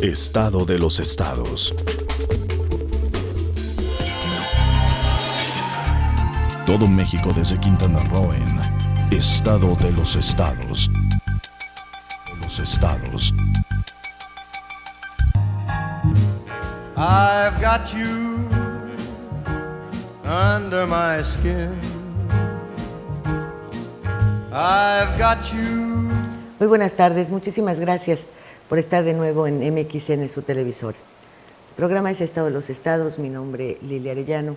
Estado de los estados. Todo México desde Quintana Roo en Estado de los estados. Los estados. I've got you under my skin. I've got you. Muy buenas tardes, muchísimas gracias por estar de nuevo en MXN, su televisor. El programa es Estado de los Estados, mi nombre Lilia Arellano.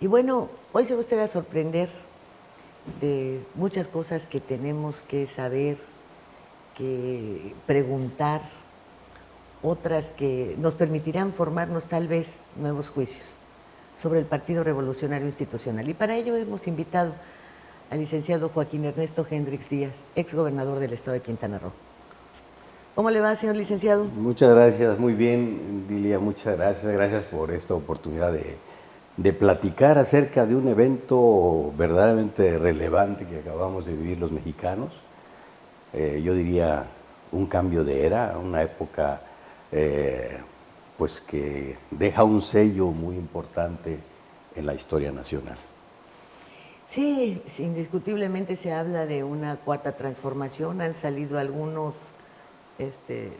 Y bueno, hoy se va usted a sorprender de muchas cosas que tenemos que saber, que preguntar, otras que nos permitirán formarnos tal vez nuevos juicios sobre el Partido Revolucionario Institucional. Y para ello hemos invitado al licenciado Joaquín Ernesto Hendrix Díaz, exgobernador del estado de Quintana Roo. ¿Cómo le va, señor licenciado? Muchas gracias, muy bien, Lilia, muchas gracias. Gracias por esta oportunidad de platicar acerca de un evento verdaderamente relevante que acabamos de vivir los mexicanos. Yo diría un cambio de era, una época pues que deja un sello muy importante en la historia nacional. Sí, indiscutiblemente se habla de una cuarta transformación. Han salido algunos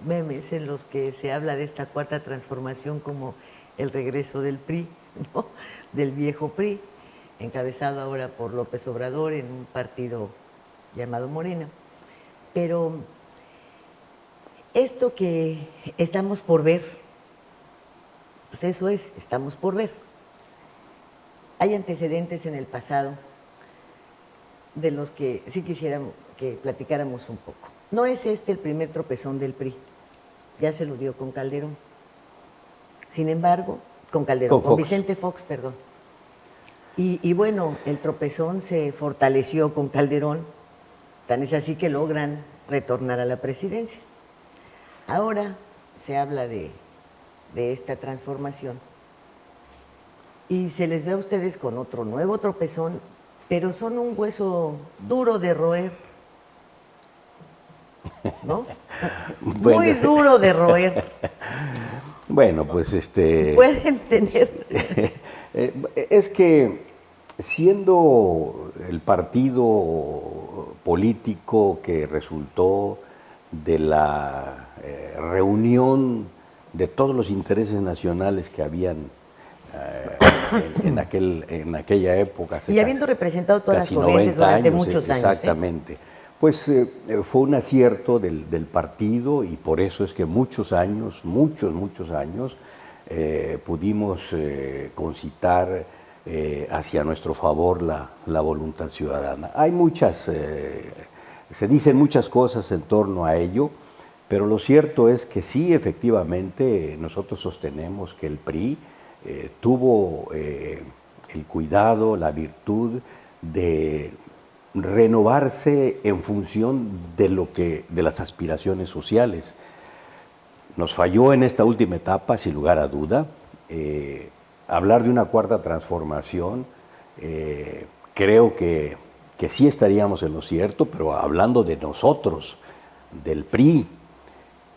memes en los que se habla de esta cuarta transformación como el regreso del PRI, ¿no? Del viejo PRI, encabezado ahora por López Obrador en un partido llamado Morena. Pero esto que estamos por ver, pues eso es, estamos por ver. Hay antecedentes en el pasado de los que sí quisiéramos que platicáramos un poco. No es este el primer tropezón del PRI, ya se lo dio con Calderón. Sin embargo, con Vicente Fox, perdón. Y bueno, el tropezón se fortaleció con Calderón, tan es así que logran retornar a la presidencia. Ahora se habla de esta transformación y se les ve a ustedes con otro nuevo tropezón, pero son un hueso duro de roer, ¿no? Bueno. Muy duro de roer. Bueno, pues Pueden tener... es que siendo el partido político que resultó de la reunión de todos los intereses nacionales que habían en aquella época. Y habiendo representado todas las corrientes durante muchos años. Exactamente. Pues fue un acierto del partido y por eso es que muchos años pudimos concitar hacia nuestro favor la voluntad ciudadana. Hay se dicen muchas cosas en torno a ello, pero lo cierto es que sí, efectivamente, nosotros sostenemos que el PRI tuvo el cuidado, la virtud de renovarse en función de las aspiraciones sociales. Nos falló en esta última etapa, sin lugar a duda. Hablar de una cuarta transformación, creo que sí estaríamos en lo cierto, pero hablando de nosotros, del PRI,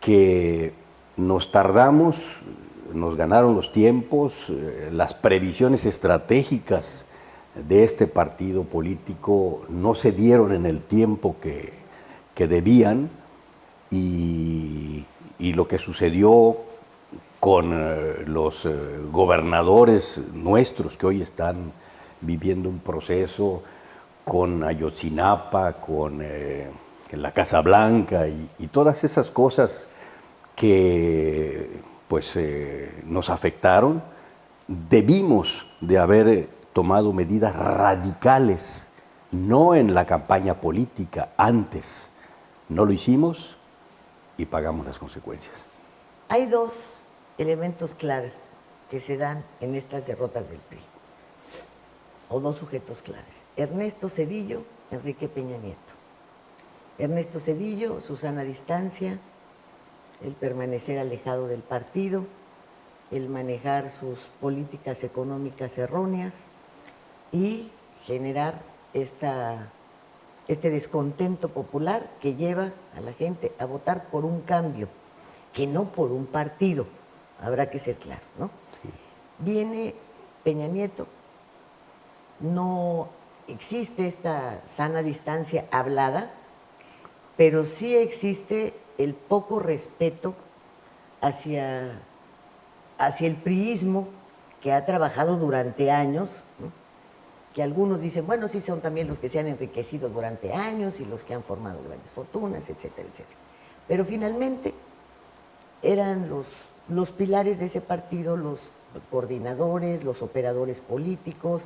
que nos tardamos, nos ganaron los tiempos, las previsiones estratégicas de este partido político no se dieron en el tiempo que debían y lo que sucedió con los gobernadores nuestros que hoy están viviendo un proceso con Ayotzinapa, con la Casa Blanca y todas esas cosas que pues nos afectaron, debimos de haber tomado medidas radicales, no en la campaña política, antes. No lo hicimos y pagamos las consecuencias. Hay dos elementos clave que se dan en estas derrotas del PRI, o dos sujetos claves: Ernesto Zedillo, Enrique Peña Nieto. Ernesto Zedillo, su sana distancia, el permanecer alejado del partido, el manejar sus políticas económicas erróneas y generar esta este descontento popular que lleva a la gente a votar por un cambio, que no por un partido, habrá que ser claro, ¿no? Sí. Viene Peña Nieto, no existe esta sana distancia hablada, pero sí existe el poco respeto hacia el priismo que ha trabajado durante años, ¿no? Que algunos dicen, bueno, sí son también los que se han enriquecido durante años y los que han formado grandes fortunas, etcétera, etcétera. Pero finalmente eran los pilares de ese partido, los coordinadores, los operadores políticos,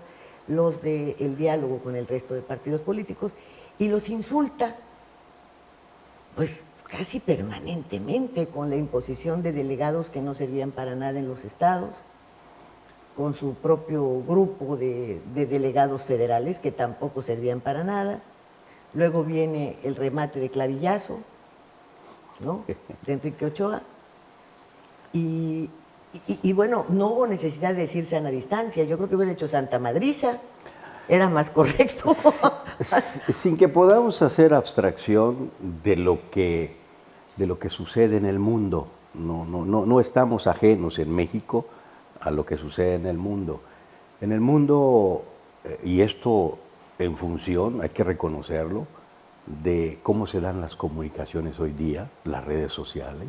los del diálogo con el resto de partidos políticos, y los insulta, pues casi permanentemente, con la imposición de delegados que no servían para nada en los estados, con su propio grupo de delegados federales que tampoco servían para nada. Luego viene el remate de clavillazo, ¿no?, de Enrique Ochoa. Y bueno, no hubo necesidad de decir sana distancia. Yo creo que hubiera hecho Santa Madriza, era más correcto. Sin que podamos hacer abstracción de lo que sucede en el mundo. No estamos ajenos en México a lo que sucede en el mundo. En el mundo, y esto en función, hay que reconocerlo, de cómo se dan las comunicaciones hoy día, las redes sociales.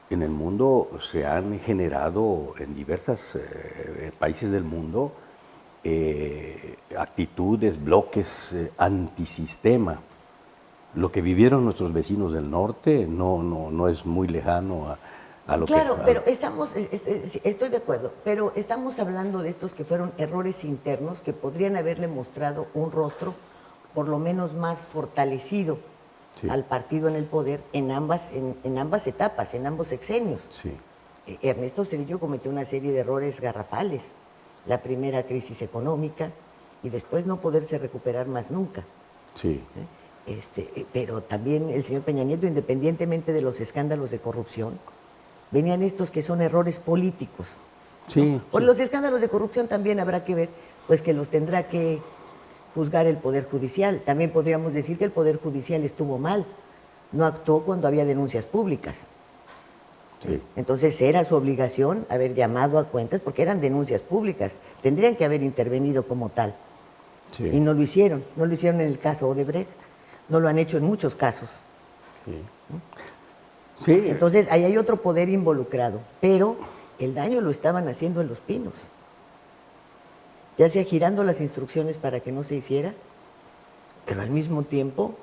En el mundo se han generado en diversos países del mundo actitudes, bloques antisistema. Lo que vivieron nuestros vecinos del norte no es muy lejano a lo claro, que... pero estoy de acuerdo, pero estamos hablando de estos que fueron errores internos que podrían haberle mostrado un rostro por lo menos más fortalecido, sí, al partido en el poder en ambas etapas, en ambos sexenios. Sí. Ernesto Zedillo cometió una serie de errores garrafales. La primera crisis económica y después no poderse recuperar más nunca. Sí. Pero también el señor Peña Nieto, independientemente de los escándalos de corrupción, venían estos que son errores políticos. Sí, ¿no? Por sí. los escándalos de corrupción también habrá que ver, pues que los tendrá que juzgar el Poder Judicial. También podríamos decir que el Poder Judicial estuvo mal, no actuó cuando había denuncias públicas. Sí. Entonces era su obligación haber llamado a cuentas porque eran denuncias públicas, tendrían que haber intervenido como tal. Sí. Y no lo hicieron en el caso Odebrecht, no lo han hecho en muchos casos. Sí. Sí. Entonces ahí hay otro poder involucrado, pero el daño lo estaban haciendo en Los Pinos, ya sea girando las instrucciones para que no se hiciera, pero al mismo tiempo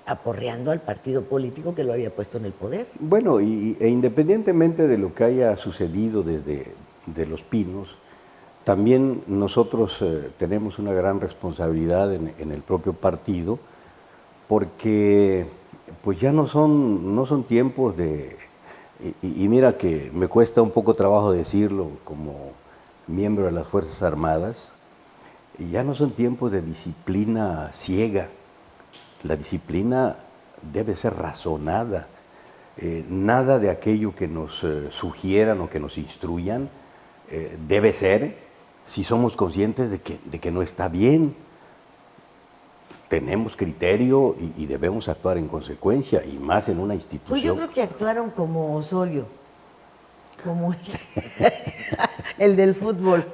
aporreando al partido político que lo había puesto en el poder. Bueno, e independientemente de lo que haya sucedido desde Los Pinos, también nosotros tenemos una gran responsabilidad en el propio partido, porque pues ya no son tiempos de... Y mira que me cuesta un poco trabajo decirlo como miembro de las Fuerzas Armadas, y ya no son tiempos de disciplina ciega. La disciplina debe ser razonada. Nada de aquello que nos sugieran o que nos instruyan debe ser si somos conscientes de que no está bien. Tenemos criterio y debemos actuar en consecuencia, y más en una institución. Pues yo creo que actuaron como Osorio, como el del fútbol.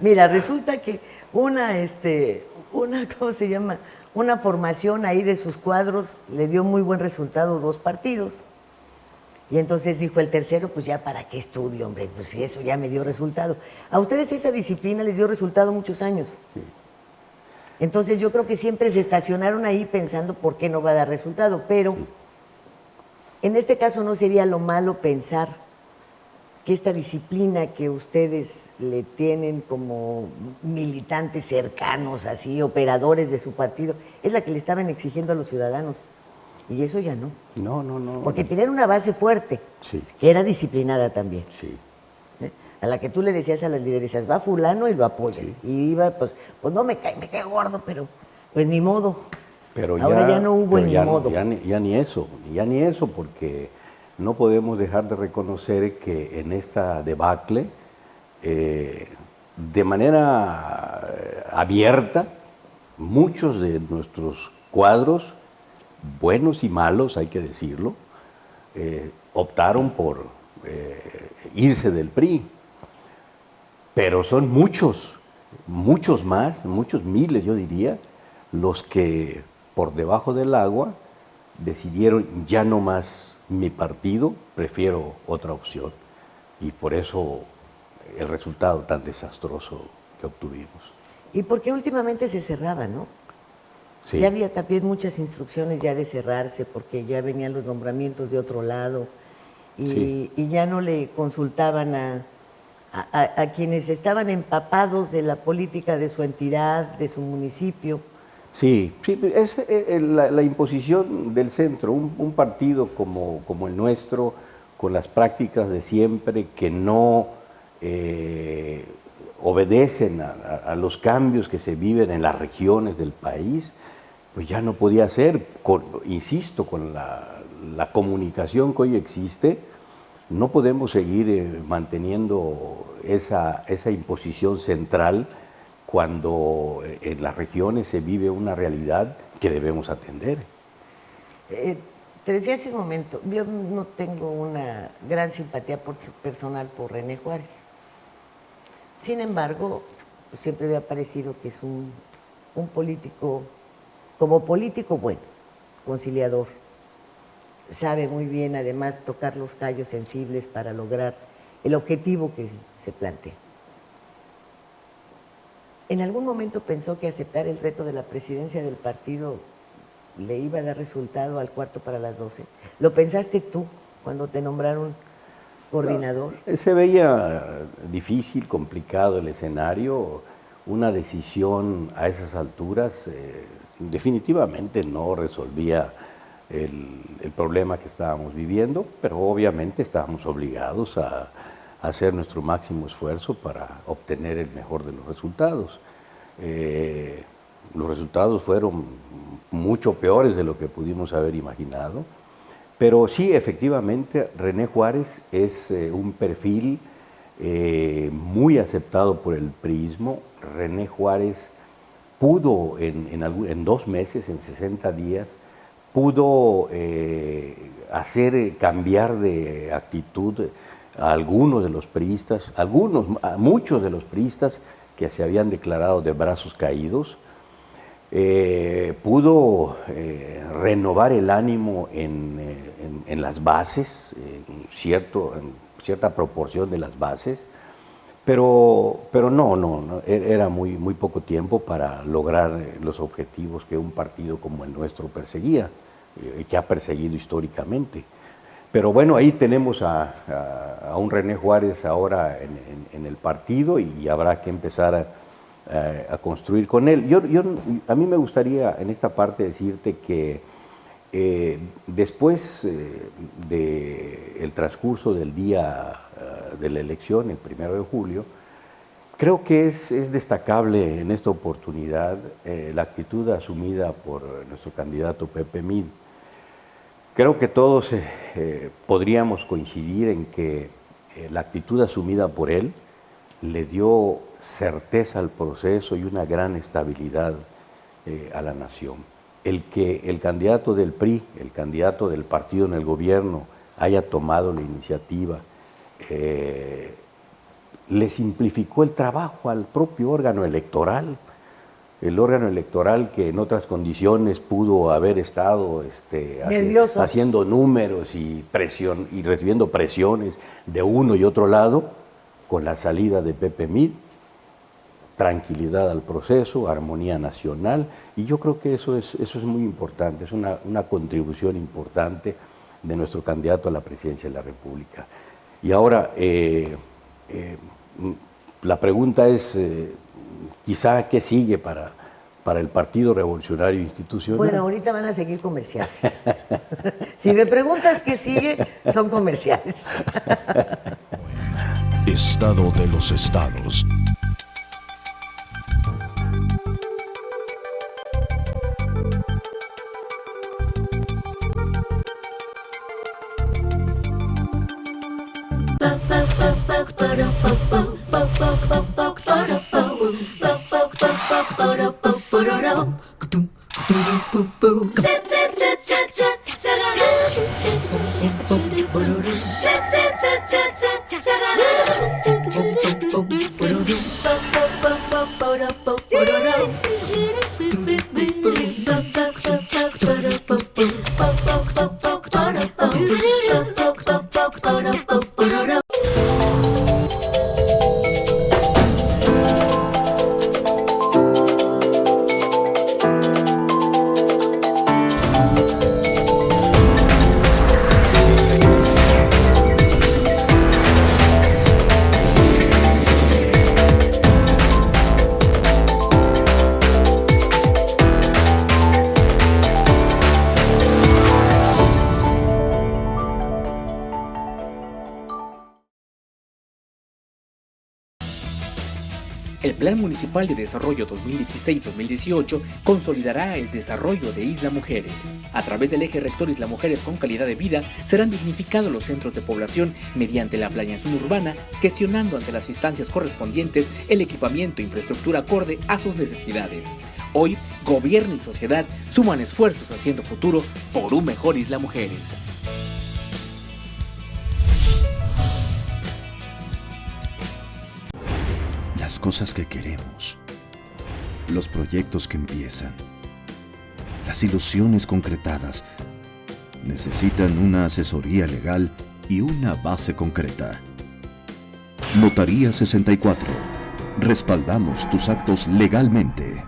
Mira, resulta que una, ¿cómo se llama?, una formación ahí de sus cuadros le dio muy buen resultado 2 partidos. Y entonces dijo el tercero, pues ya para qué estudio, hombre, pues si eso ya me dio resultado. A ustedes esa disciplina les dio resultado muchos años. Sí. Entonces yo creo que siempre se estacionaron ahí pensando por qué no va a dar resultado, pero sí, en este caso no sería lo malo pensar que esta disciplina que ustedes le tienen como militantes cercanos, así, operadores de su partido, es la que le estaban exigiendo a los ciudadanos. Y eso ya no. No. Porque tenían una base fuerte, sí, que era disciplinada también. Sí. A la que tú le decías a las lideresas, va fulano y lo apoyas. Sí. Y iba, pues no me cae gordo, pero pues ni modo. Pero ahora ya no hubo ni modo. Ya ni eso, porque no podemos dejar de reconocer que en esta debacle, de manera abierta, muchos de nuestros cuadros, buenos y malos, hay que decirlo, optaron por irse del PRI. Pero son muchos más, muchos miles yo diría, los que por debajo del agua decidieron ya no más mi partido, prefiero otra opción. Y por eso el resultado tan desastroso que obtuvimos. Y porque últimamente se cerraba, ¿no? Sí. Ya había también muchas instrucciones ya de cerrarse, porque ya venían los nombramientos de otro lado y, Sí. y ya no le consultaban a quienes estaban empapados de la política de su entidad, de su municipio. Sí, sí, es la imposición del centro, un partido como el nuestro, con las prácticas de siempre, que no obedecen a los cambios que se viven en las regiones del país, pues ya no podía ser, insisto, con la comunicación que hoy existe, no podemos seguir manteniendo esa imposición central cuando en las regiones se vive una realidad que debemos atender. Te decía hace un momento, yo no tengo una gran simpatía personal por René Juárez. Sin embargo, siempre me ha parecido que es un político, como político bueno, conciliador. Sabe muy bien, además, tocar los callos sensibles para lograr el objetivo que se plantea. ¿En algún momento pensó que aceptar el reto de la presidencia del partido le iba a dar resultado al 11:45? ¿Lo pensaste tú cuando te nombraron coordinador? Se veía difícil, complicado el escenario. Una decisión a esas alturas definitivamente no resolvía el problema que estábamos viviendo, pero obviamente estábamos obligados a hacer nuestro máximo esfuerzo para obtener el mejor de los resultados. Los resultados fueron mucho peores de lo que pudimos haber imaginado, pero sí, efectivamente, René Juárez es un perfil muy aceptado por el priismo. René Juárez pudo en 2 meses, en 60 días, pudo hacer cambiar de actitud a algunos de los priistas, a muchos de los priistas que se habían declarado de brazos caídos. Pudo renovar el ánimo en las bases, en cierta proporción de las bases, pero no, era muy poco tiempo para lograr los objetivos que un partido como el nuestro perseguía, y que ha perseguido históricamente. Pero bueno, ahí tenemos a un René Juárez ahora en el partido y habrá que empezar a construir con él. A mí me gustaría en esta parte decirte que después del transcurso del día de la elección, el 1 de julio, creo que es destacable en esta oportunidad la actitud asumida por nuestro candidato Pepe Mid. Creo que todos podríamos coincidir en que la actitud asumida por él le dio certeza al proceso y una gran estabilidad a la nación. El que el candidato del PRI, el candidato del partido en el gobierno, haya tomado la iniciativa, le simplificó el trabajo al propio órgano electoral. El órgano electoral que en otras condiciones pudo haber estado haciendo números y recibiendo presiones de uno y otro lado, con la salida de Pepe Mid, tranquilidad al proceso, armonía nacional, y yo creo que eso es muy importante, es una contribución importante de nuestro candidato a la presidencia de la República. Y ahora, la pregunta es, quizá, ¿qué sigue para el Partido Revolucionario Institucional? Bueno, ahorita van a seguir comerciales. Si me preguntas qué sigue, son comerciales. Estado de los estados. El Plan Municipal de Desarrollo 2016-2018 consolidará el desarrollo de Isla Mujeres. A través del eje rector Isla Mujeres con calidad de vida, serán dignificados los centros de población mediante la planeación urbana, gestionando ante las instancias correspondientes el equipamiento e infraestructura acorde a sus necesidades. Hoy, gobierno y sociedad suman esfuerzos haciendo futuro por un mejor Isla Mujeres. Las cosas que queremos, los proyectos que empiezan, las ilusiones concretadas, necesitan una asesoría legal y una base concreta. Notaría 64. Respaldamos tus actos legalmente.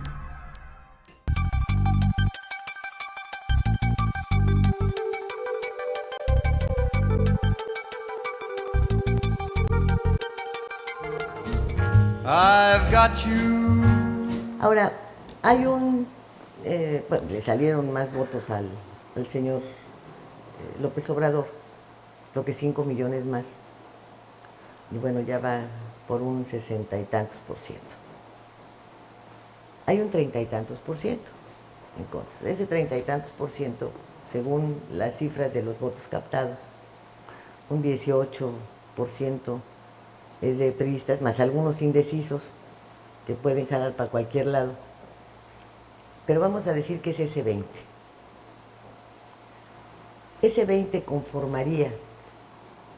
I've got you. Ahora, hay bueno, le salieron más votos al señor López Obrador, creo que 5 millones más. Y bueno, ya va por un 60 y tantos %. Hay un 30 y tantos % en contra. De ese 30 y tantos %, según las cifras de los votos captados, un 18% es de priistas, más algunos indecisos que pueden jalar para cualquier lado. Pero vamos a decir que es ese 20. Ese 20 conformaría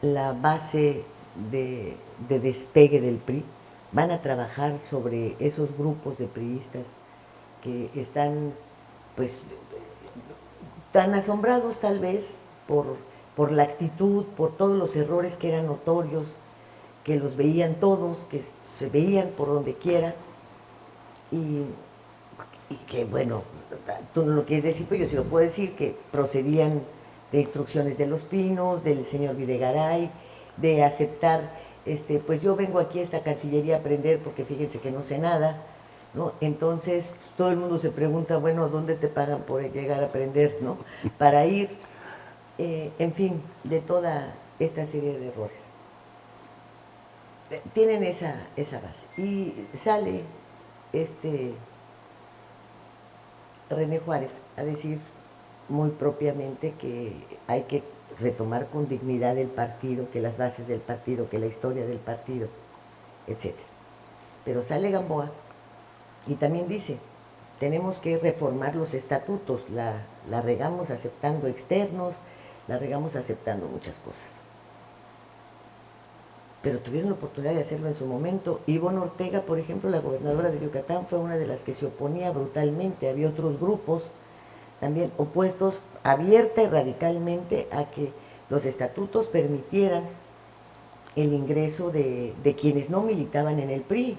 la base de despegue del PRI. Van a trabajar sobre esos grupos de priistas que están, pues, tan asombrados tal vez por la actitud, por todos los errores que eran notorios, que los veían todos, que se veían por donde quiera, y que, bueno, tú no lo quieres decir, pero yo sí lo puedo decir, que procedían de instrucciones de Los Pinos, del señor Videgaray, de aceptar, pues yo vengo aquí a esta Cancillería a aprender porque fíjense que no sé nada, ¿no? Entonces todo el mundo se pregunta, bueno, ¿dónde te pagan por llegar a aprender, ¿no? Para ir, en fin, de toda esta serie de errores. Tienen esa base. Y sale René Juárez a decir muy propiamente que hay que retomar con dignidad el partido, que las bases del partido, que la historia del partido, etc. Pero sale Gamboa y también dice, tenemos que reformar los estatutos, la regamos aceptando externos, la regamos aceptando muchas cosas. Pero tuvieron la oportunidad de hacerlo en su momento. Ivonne Ortega, por ejemplo, la gobernadora de Yucatán, fue una de las que se oponía brutalmente. Había otros grupos también opuestos abierta y radicalmente a que los estatutos permitieran el ingreso de quienes no militaban en el PRI.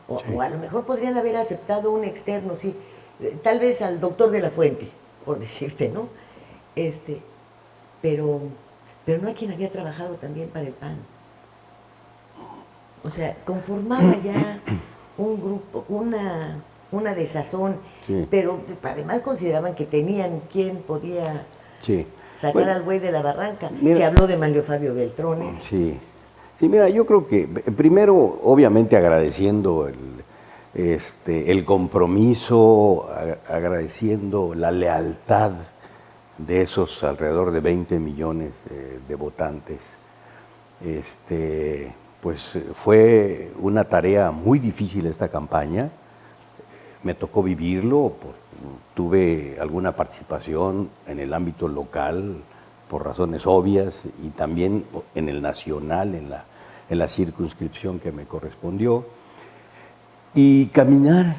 ¿No? O a lo mejor podrían haber aceptado un externo, sí, tal vez al doctor de la Fuente, por decirte, ¿no? Pero no a quien había trabajado también para el PAN. O sea, conformaba ya un grupo, una desazón, sí. Pero además consideraban que tenían quien podía sacar al güey de la barranca. Mira, se habló de Manlio Fabio Beltrones. Sí, mira, yo creo que primero, obviamente agradeciendo el compromiso, agradeciendo la lealtad de esos alrededor de 20 millones de votantes. Pues fue una tarea muy difícil esta campaña, me tocó vivirlo, tuve alguna participación en el ámbito local, por razones obvias, y también en el nacional, en la circunscripción que me correspondió, y caminar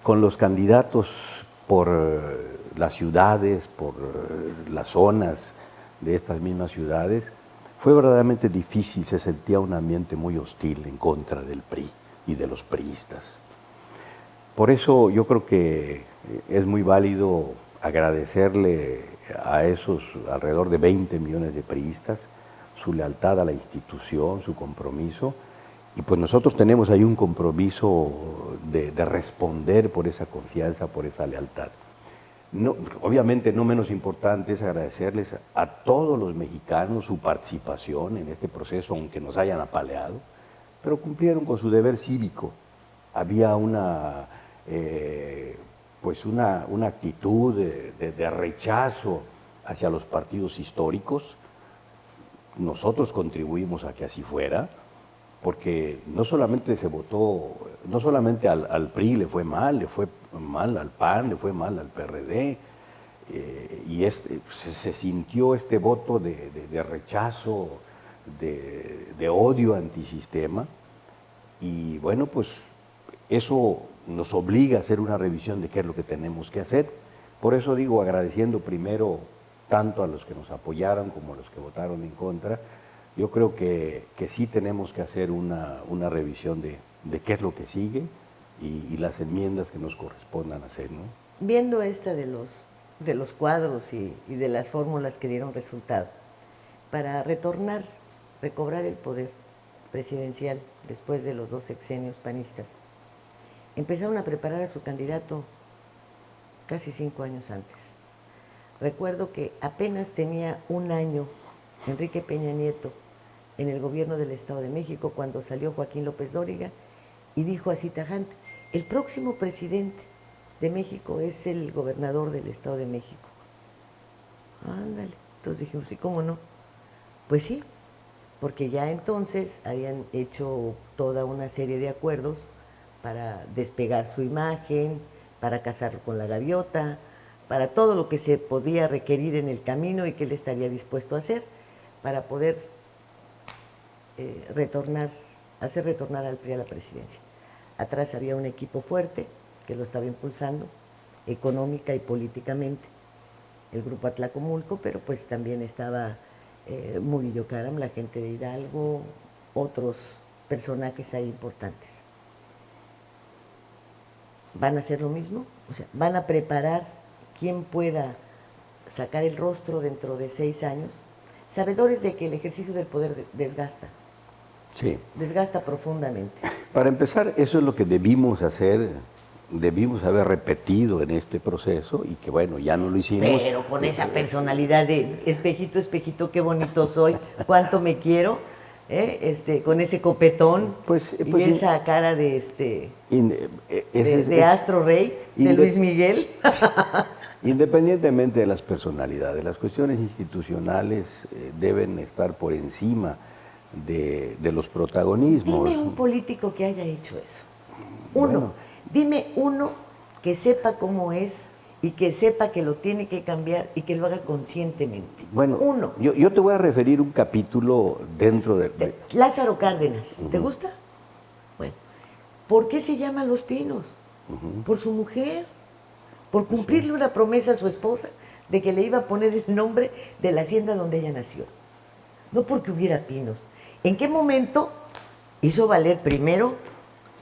con los candidatos por las ciudades, por las zonas de estas mismas ciudades, fue verdaderamente difícil. Se sentía un ambiente muy hostil en contra del PRI y de los priistas. Por eso yo creo que es muy válido agradecerle a esos alrededor de 20 millones de priistas su lealtad a la institución, su compromiso, y pues nosotros tenemos ahí un compromiso de responder por esa confianza, por esa lealtad. No, obviamente no menos importante es agradecerles a todos los mexicanos su participación en este proceso, aunque nos hayan apaleado, pero cumplieron con su deber cívico. Había una actitud de rechazo hacia los partidos históricos. Nosotros contribuimos a que así fuera, porque no solamente se votó, no solamente al PRI le fue mal al PAN, le fue mal al PRD, y se sintió este voto de rechazo, de odio antisistema, y bueno, pues eso nos obliga a hacer una revisión de qué es lo que tenemos que hacer. Por eso digo, agradeciendo primero tanto a los que nos apoyaron como a los que votaron en contra, yo creo que sí tenemos que hacer una revisión de qué es lo que sigue y las enmiendas que nos correspondan hacer, ¿no? Viendo esta de los cuadros y de las fórmulas que dieron resultado, para recobrar el poder presidencial después de los 2 sexenios panistas, empezaron a preparar a su candidato casi 5 años antes. Recuerdo que apenas tenía un año Enrique Peña Nieto en el gobierno del Estado de México cuando salió Joaquín López Dóriga y dijo así tajante: el próximo presidente de México es el gobernador del Estado de México. Ándale, entonces dijimos, ¿sí, cómo no? Pues sí, porque ya entonces habían hecho toda una serie de acuerdos para despegar su imagen, para casarlo con la gaviota, para todo lo que se podía requerir en el camino y que él estaría dispuesto a hacer para poder hacer retornar al PRI a la presidencia. Atrás había un equipo fuerte que lo estaba impulsando económica y políticamente, el Grupo Atlacomulco, pero pues también estaba Murillo Karam, la gente de Hidalgo, otros personajes ahí importantes. ¿Van a hacer lo mismo? O sea, ¿van a preparar quien pueda sacar el rostro dentro de 6 años? Sabedores de que el ejercicio del poder desgasta. Sí. Desgasta profundamente. Para empezar, eso es lo que debimos hacer, debimos haber repetido en este proceso, y que bueno, ya no lo hicimos. Pero con esa personalidad de espejito, espejito, qué bonito soy, cuánto me quiero, con ese copetón, pues, y esa cara de Astro Rey, de Luis Miguel. Independientemente de las personalidades, las cuestiones institucionales deben estar por encima de los protagonismos. Dime un político que haya hecho eso. Uno. Dime uno que sepa cómo es y que sepa que lo tiene que cambiar y que lo haga conscientemente. Bueno, uno. Yo te voy a referir un capítulo dentro de... Lázaro Cárdenas, ¿te gusta? Bueno, ¿por qué se llama Los Pinos? Por su mujer, por cumplirle una promesa a su esposa de que le iba a poner el nombre de la hacienda donde ella nació. No porque hubiera pinos. ¿En qué momento hizo valer primero?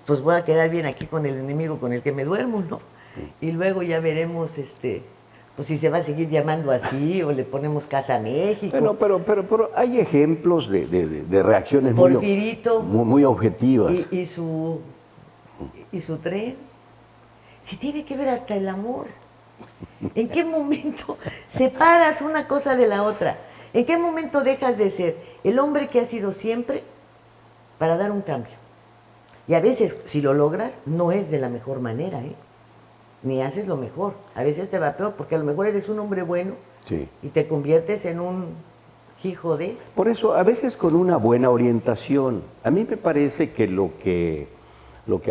Pues voy a quedar bien aquí con el enemigo con el que me duermo, ¿no? Y luego ya veremos, pues si se va a seguir llamando así o le ponemos Casa México. Bueno, pero hay ejemplos de reacciones muy objetivas. Y su tren. Si tiene que ver hasta el amor. ¿En qué momento separas una cosa de la otra? ¿En qué momento dejas de ser el hombre que has sido siempre para dar un cambio? Y a veces, si lo logras, no es de la mejor manera, ni haces lo mejor. A veces te va peor, porque a lo mejor eres un hombre bueno, sí, y te conviertes en un hijo de... Por eso, a veces con una buena orientación. A mí me parece que lo que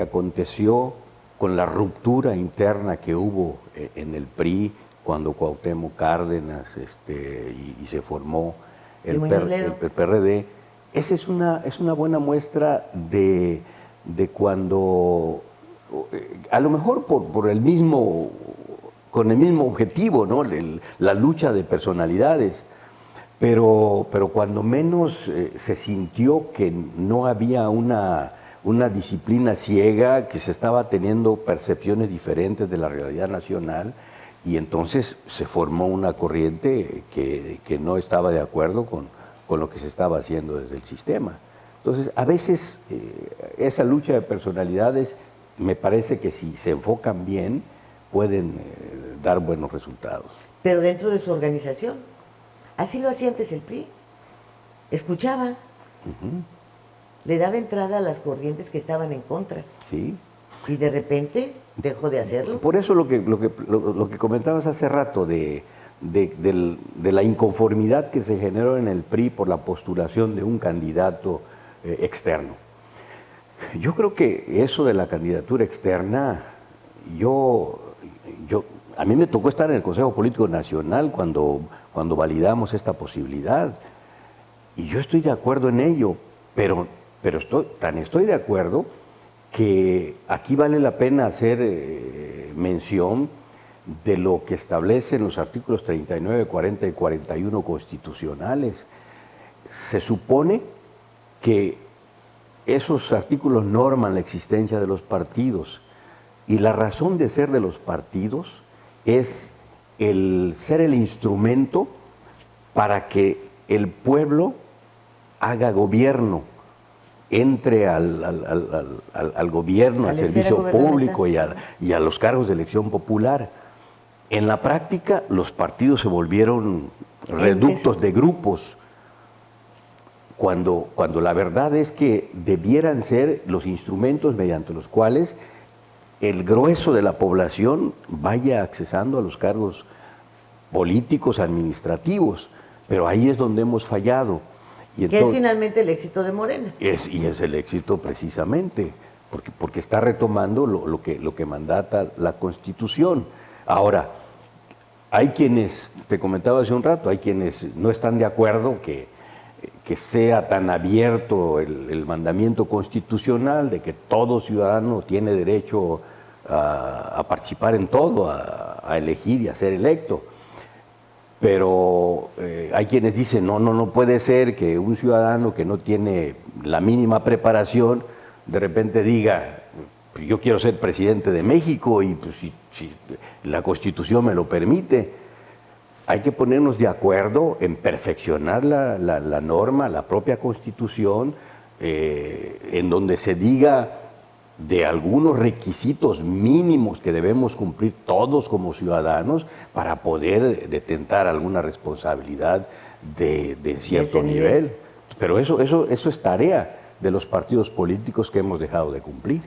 aconteció con la ruptura interna que hubo en el PRI, cuando Cuauhtémoc Cárdenas y se formó el PRD. Esa es una buena muestra de cuando, a lo mejor con el mismo objetivo, ¿no? La lucha de personalidades, pero cuando menos se sintió que no había una disciplina ciega, que se estaba teniendo percepciones diferentes de la realidad nacional, y entonces se formó una corriente que no estaba de acuerdo con lo que se estaba haciendo desde el sistema. Entonces, a veces esa lucha de personalidades, me parece que si se enfocan bien, pueden dar buenos resultados. Pero dentro de su organización, así lo hacía antes el PRI, escuchaba, le daba entrada a las corrientes que estaban en contra. Sí. Y de repente dejó de hacerlo. Por eso lo que comentabas hace rato de la inconformidad que se generó en el PRI por la postulación de un candidato externo. Yo creo que eso de la candidatura externa, a mí me tocó estar en el Consejo Político Nacional cuando validamos esta posibilidad, y yo estoy de acuerdo en ello, pero estoy de acuerdo que aquí vale la pena hacer mención de lo que establecen los artículos 39, 40 y 41 constitucionales. Se supone que esos artículos norman la existencia de los partidos, y la razón de ser de los partidos es el ser el instrumento para que el pueblo haga gobierno, entre al gobierno, al servicio público y a los cargos de elección popular. En la práctica, los partidos se volvieron reductos de grupos, cuando la verdad es que debieran ser los instrumentos mediante los cuales el grueso de la población vaya accesando a los cargos políticos, administrativos, pero ahí es donde hemos fallado. Y entonces, que es finalmente el éxito de Morena. Y es el éxito precisamente, porque está retomando lo que mandata la Constitución. Ahora, hay quienes, te comentaba hace un rato, hay quienes no están de acuerdo que sea tan abierto el mandamiento constitucional de que todo ciudadano tiene derecho a participar en todo, a elegir y a ser electo. Pero hay quienes dicen, no puede ser que un ciudadano que no tiene la mínima preparación de repente diga, yo quiero ser presidente de México y pues, si la Constitución me lo permite. Hay que ponernos de acuerdo en perfeccionar la norma, la propia Constitución, en donde se diga de algunos requisitos mínimos que debemos cumplir todos como ciudadanos para poder detentar alguna responsabilidad de cierto nivel. Pero eso es tarea de los partidos políticos que hemos dejado de cumplir.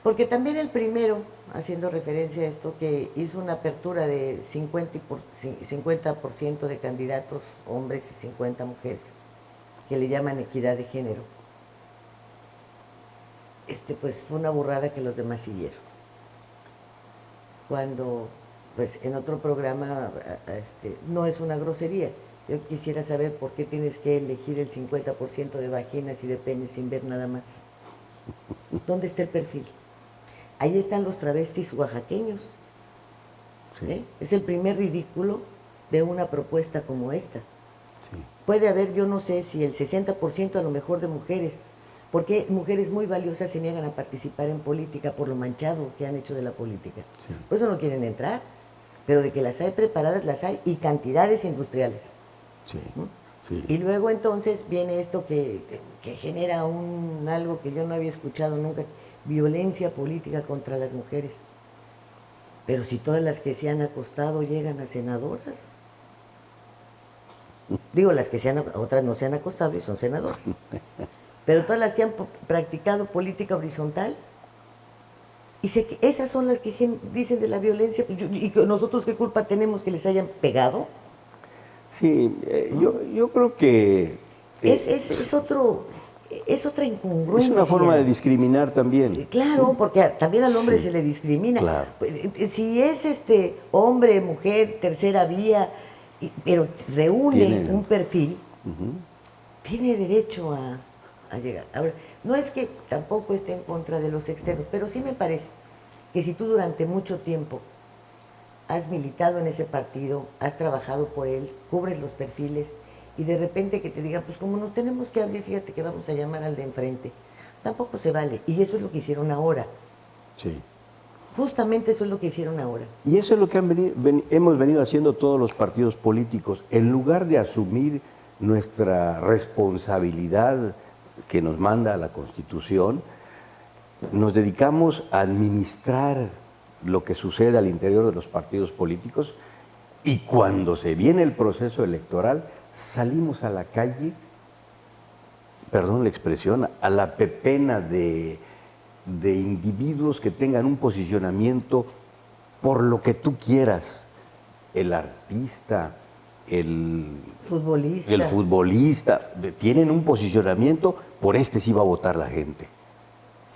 Porque también el primero, haciendo referencia a esto, que hizo una apertura de 50% de candidatos hombres y 50 mujeres, que le llaman equidad de género, pues fue una burrada que los demás siguieron. Cuando, pues en otro programa, no es una grosería. Yo quisiera saber por qué tienes que elegir el 50% de vaginas y de penes sin ver nada más. ¿Dónde está el perfil? Ahí están los travestis oaxaqueños. Sí. Es el primer ridículo de una propuesta como esta. Sí. Puede haber, yo no sé, si el 60% a lo mejor de mujeres, porque mujeres muy valiosas se niegan a participar en política por lo manchado que han hecho de la política. Sí. Por eso no quieren entrar, pero de que las hay preparadas, las hay, y cantidades industriales. Sí. Sí. Y luego entonces viene esto que genera algo que yo no había escuchado nunca, violencia política contra las mujeres. Pero si todas las que se han acostado llegan a senadoras, digo las que otras no se han acostado y son senadoras, pero todas las que han practicado política horizontal, y esas son las que dicen de la violencia, y nosotros qué culpa tenemos que les hayan pegado. Sí, yo creo que... Es otro, es otra incongruencia. Es una forma de discriminar también. Claro, porque también al hombre Sí, se le discrimina. claro. Si es hombre, mujer, tercera vía, pero reúne Tiene- un perfil, Ujú. tiene derecho a llegar. Ahora, no es que tampoco esté en contra de los externos, pero sí me parece que si tú durante mucho tiempo has militado en ese partido, has trabajado por él, cubres los perfiles, y de repente que te digan, pues como nos tenemos que abrir, fíjate que vamos a llamar al de enfrente, tampoco se vale. Y eso es lo que hicieron ahora. Sí. Justamente eso es lo que hicieron ahora. Y eso es lo que hemos venido haciendo todos los partidos políticos. En lugar de asumir nuestra responsabilidad que nos manda la Constitución, nos dedicamos a administrar lo que sucede al interior de los partidos políticos, y cuando se viene el proceso electoral salimos a la calle, perdón la expresión, a la pepena de individuos que tengan un posicionamiento por lo que tú quieras, el artista, el futbolista, tienen un posicionamiento, por este sí va a votar la gente.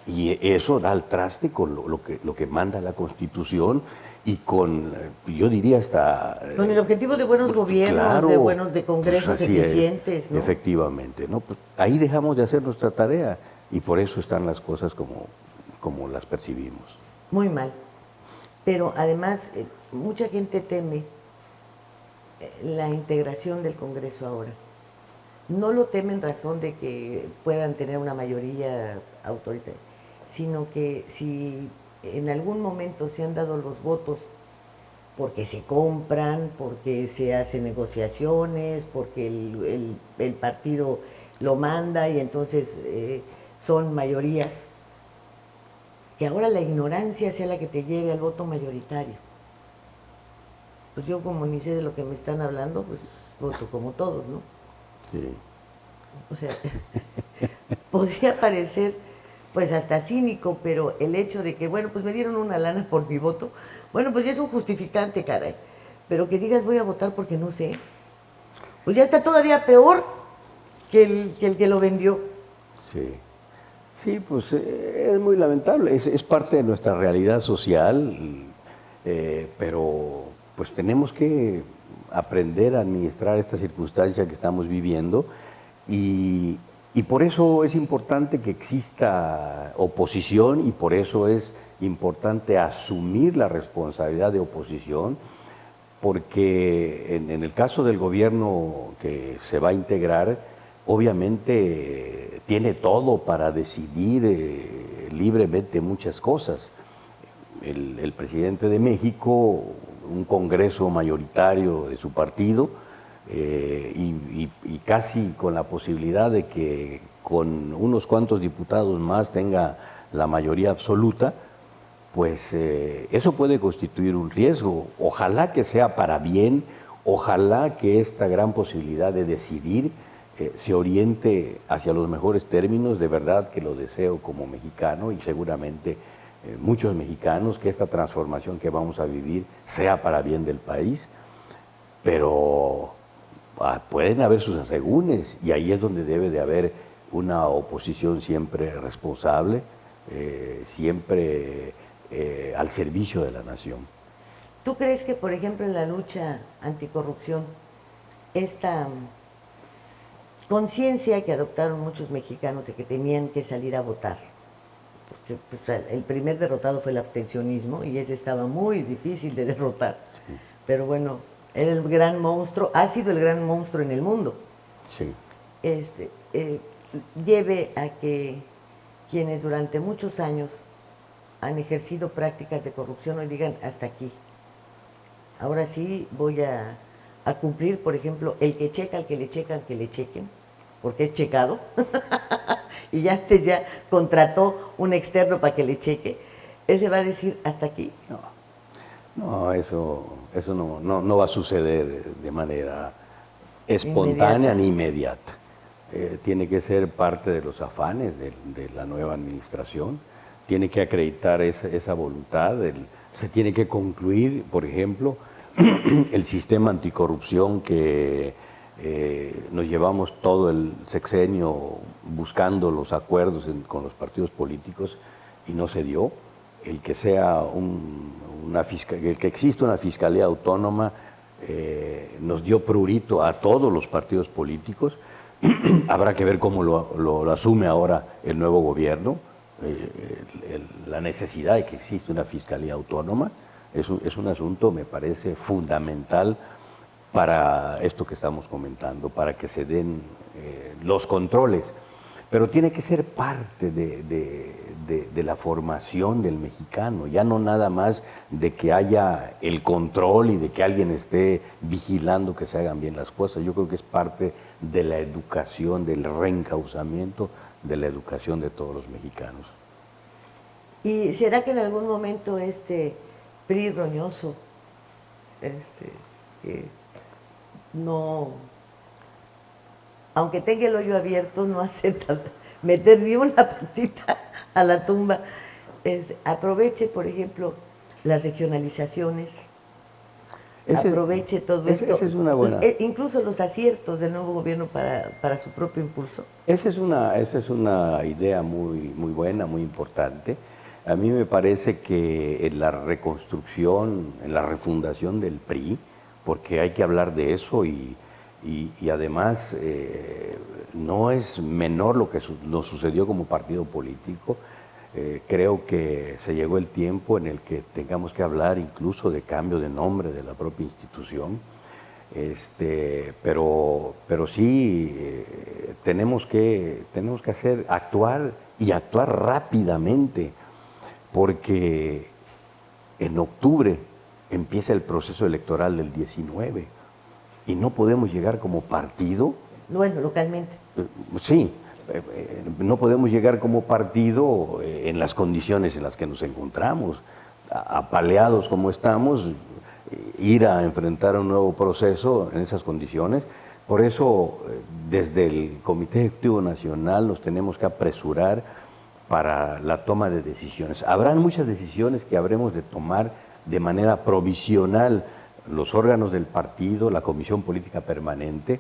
Y eso da al traste con lo que manda la Constitución y con, yo diría hasta... Con el objetivo de buenos gobiernos, claro, de congresos pues así eficientes, ¿no? Efectivamente, ¿no? Pues ahí dejamos de hacer nuestra tarea y por eso están las cosas como las percibimos. Muy mal. Pero además, mucha gente teme la integración del Congreso ahora. No lo teme en razón de que puedan tener una mayoría autoritaria, sino que si en algún momento se han dado los votos porque se compran, porque se hacen negociaciones, porque el partido lo manda y entonces son mayorías, que ahora la ignorancia sea la que te lleve al voto mayoritario. Pues yo como ni sé de lo que me están hablando, pues voto como todos, ¿no? Sí. O sea, podría parecer pues hasta cínico, pero el hecho de que, bueno, pues me dieron una lana por mi voto, bueno, pues ya es un justificante, caray. Pero que digas voy a votar porque no sé, pues ya está todavía peor que el que lo vendió. Sí, sí, pues es muy lamentable, es parte de nuestra realidad social, pero pues tenemos que aprender a administrar esta circunstancia que estamos viviendo y por eso es importante que exista oposición y por eso es importante asumir la responsabilidad de oposición, porque en el caso del gobierno que se va a integrar, obviamente tiene todo para decidir libremente muchas cosas. El presidente de México, un congreso mayoritario de su partido, y casi con la posibilidad de que con unos cuantos diputados más tenga la mayoría absoluta, pues eso puede constituir un riesgo. Ojalá que sea para bien, ojalá que esta gran posibilidad de decidir se oriente hacia los mejores términos, de verdad que lo deseo como mexicano y seguramente muchos mexicanos, que esta transformación que vamos a vivir sea para bien del país, pero pueden haber sus asegúnes y ahí es donde debe de haber una oposición siempre responsable, siempre al servicio de la nación. ¿Tú crees que, por ejemplo, en la lucha anticorrupción, esta conciencia que adoptaron muchos mexicanos de que tenían que salir a votar, porque pues, el primer derrotado fue el abstencionismo y ese estaba muy difícil de derrotar, sí, pero bueno, era el gran monstruo, ha sido el gran monstruo en el mundo, sí, lleve a que quienes durante muchos años han ejercido prácticas de corrupción hoy digan hasta aquí, ahora sí voy a cumplir, por ejemplo, el que checa al que le checan, que le chequen, porque es checado, y ya antes ya contrató un externo para que le cheque, ese va a decir hasta aquí. No, eso no va a suceder de manera espontánea ni inmediata. Tiene que ser parte de los afanes de la nueva administración, tiene que acreditar esa voluntad, se tiene que concluir, por ejemplo, el sistema anticorrupción que Nos llevamos todo el sexenio buscando los acuerdos con los partidos políticos y no se dio. El que sea el que exista una fiscalía autónoma nos dio prurito a todos los partidos políticos. Habrá que ver cómo lo asume ahora el nuevo gobierno, la necesidad de que exista una fiscalía autónoma. Es un asunto, me parece, fundamental para esto que estamos comentando, para que se den los controles. Pero tiene que ser parte de la formación del mexicano, ya no nada más de que haya el control y de que alguien esté vigilando que se hagan bien las cosas. Yo creo que es parte de la educación, del reencauzamiento de la educación de todos los mexicanos. ¿Y será que en algún momento este PRI roñoso, que no, aunque tenga el hoyo abierto, no acepta meter ni una patita a la tumba, aproveche, por ejemplo, las regionalizaciones, aproveche todo esto, esa es una buena, incluso los aciertos del nuevo gobierno para su propio impulso? Esa es una idea muy buena, muy importante. A mí me parece que en la reconstrucción, en la refundación del PRI, porque hay que hablar de eso y además no es menor lo que nos sucedió como partido político. Creo que se llegó el tiempo en el que tengamos que hablar incluso de cambio de nombre de la propia institución. Pero sí tenemos que actuar rápidamente, porque en octubre empieza el proceso electoral del 19 y no podemos llegar como partido. Bueno, localmente. Sí, no podemos llegar como partido en las condiciones en las que nos encontramos, apaleados como estamos, ir a enfrentar un nuevo proceso en esas condiciones. Por eso, desde el Comité Ejecutivo Nacional nos tenemos que apresurar para la toma de decisiones. Habrán muchas decisiones que habremos de tomar de manera provisional. Los órganos del partido, la Comisión Política Permanente,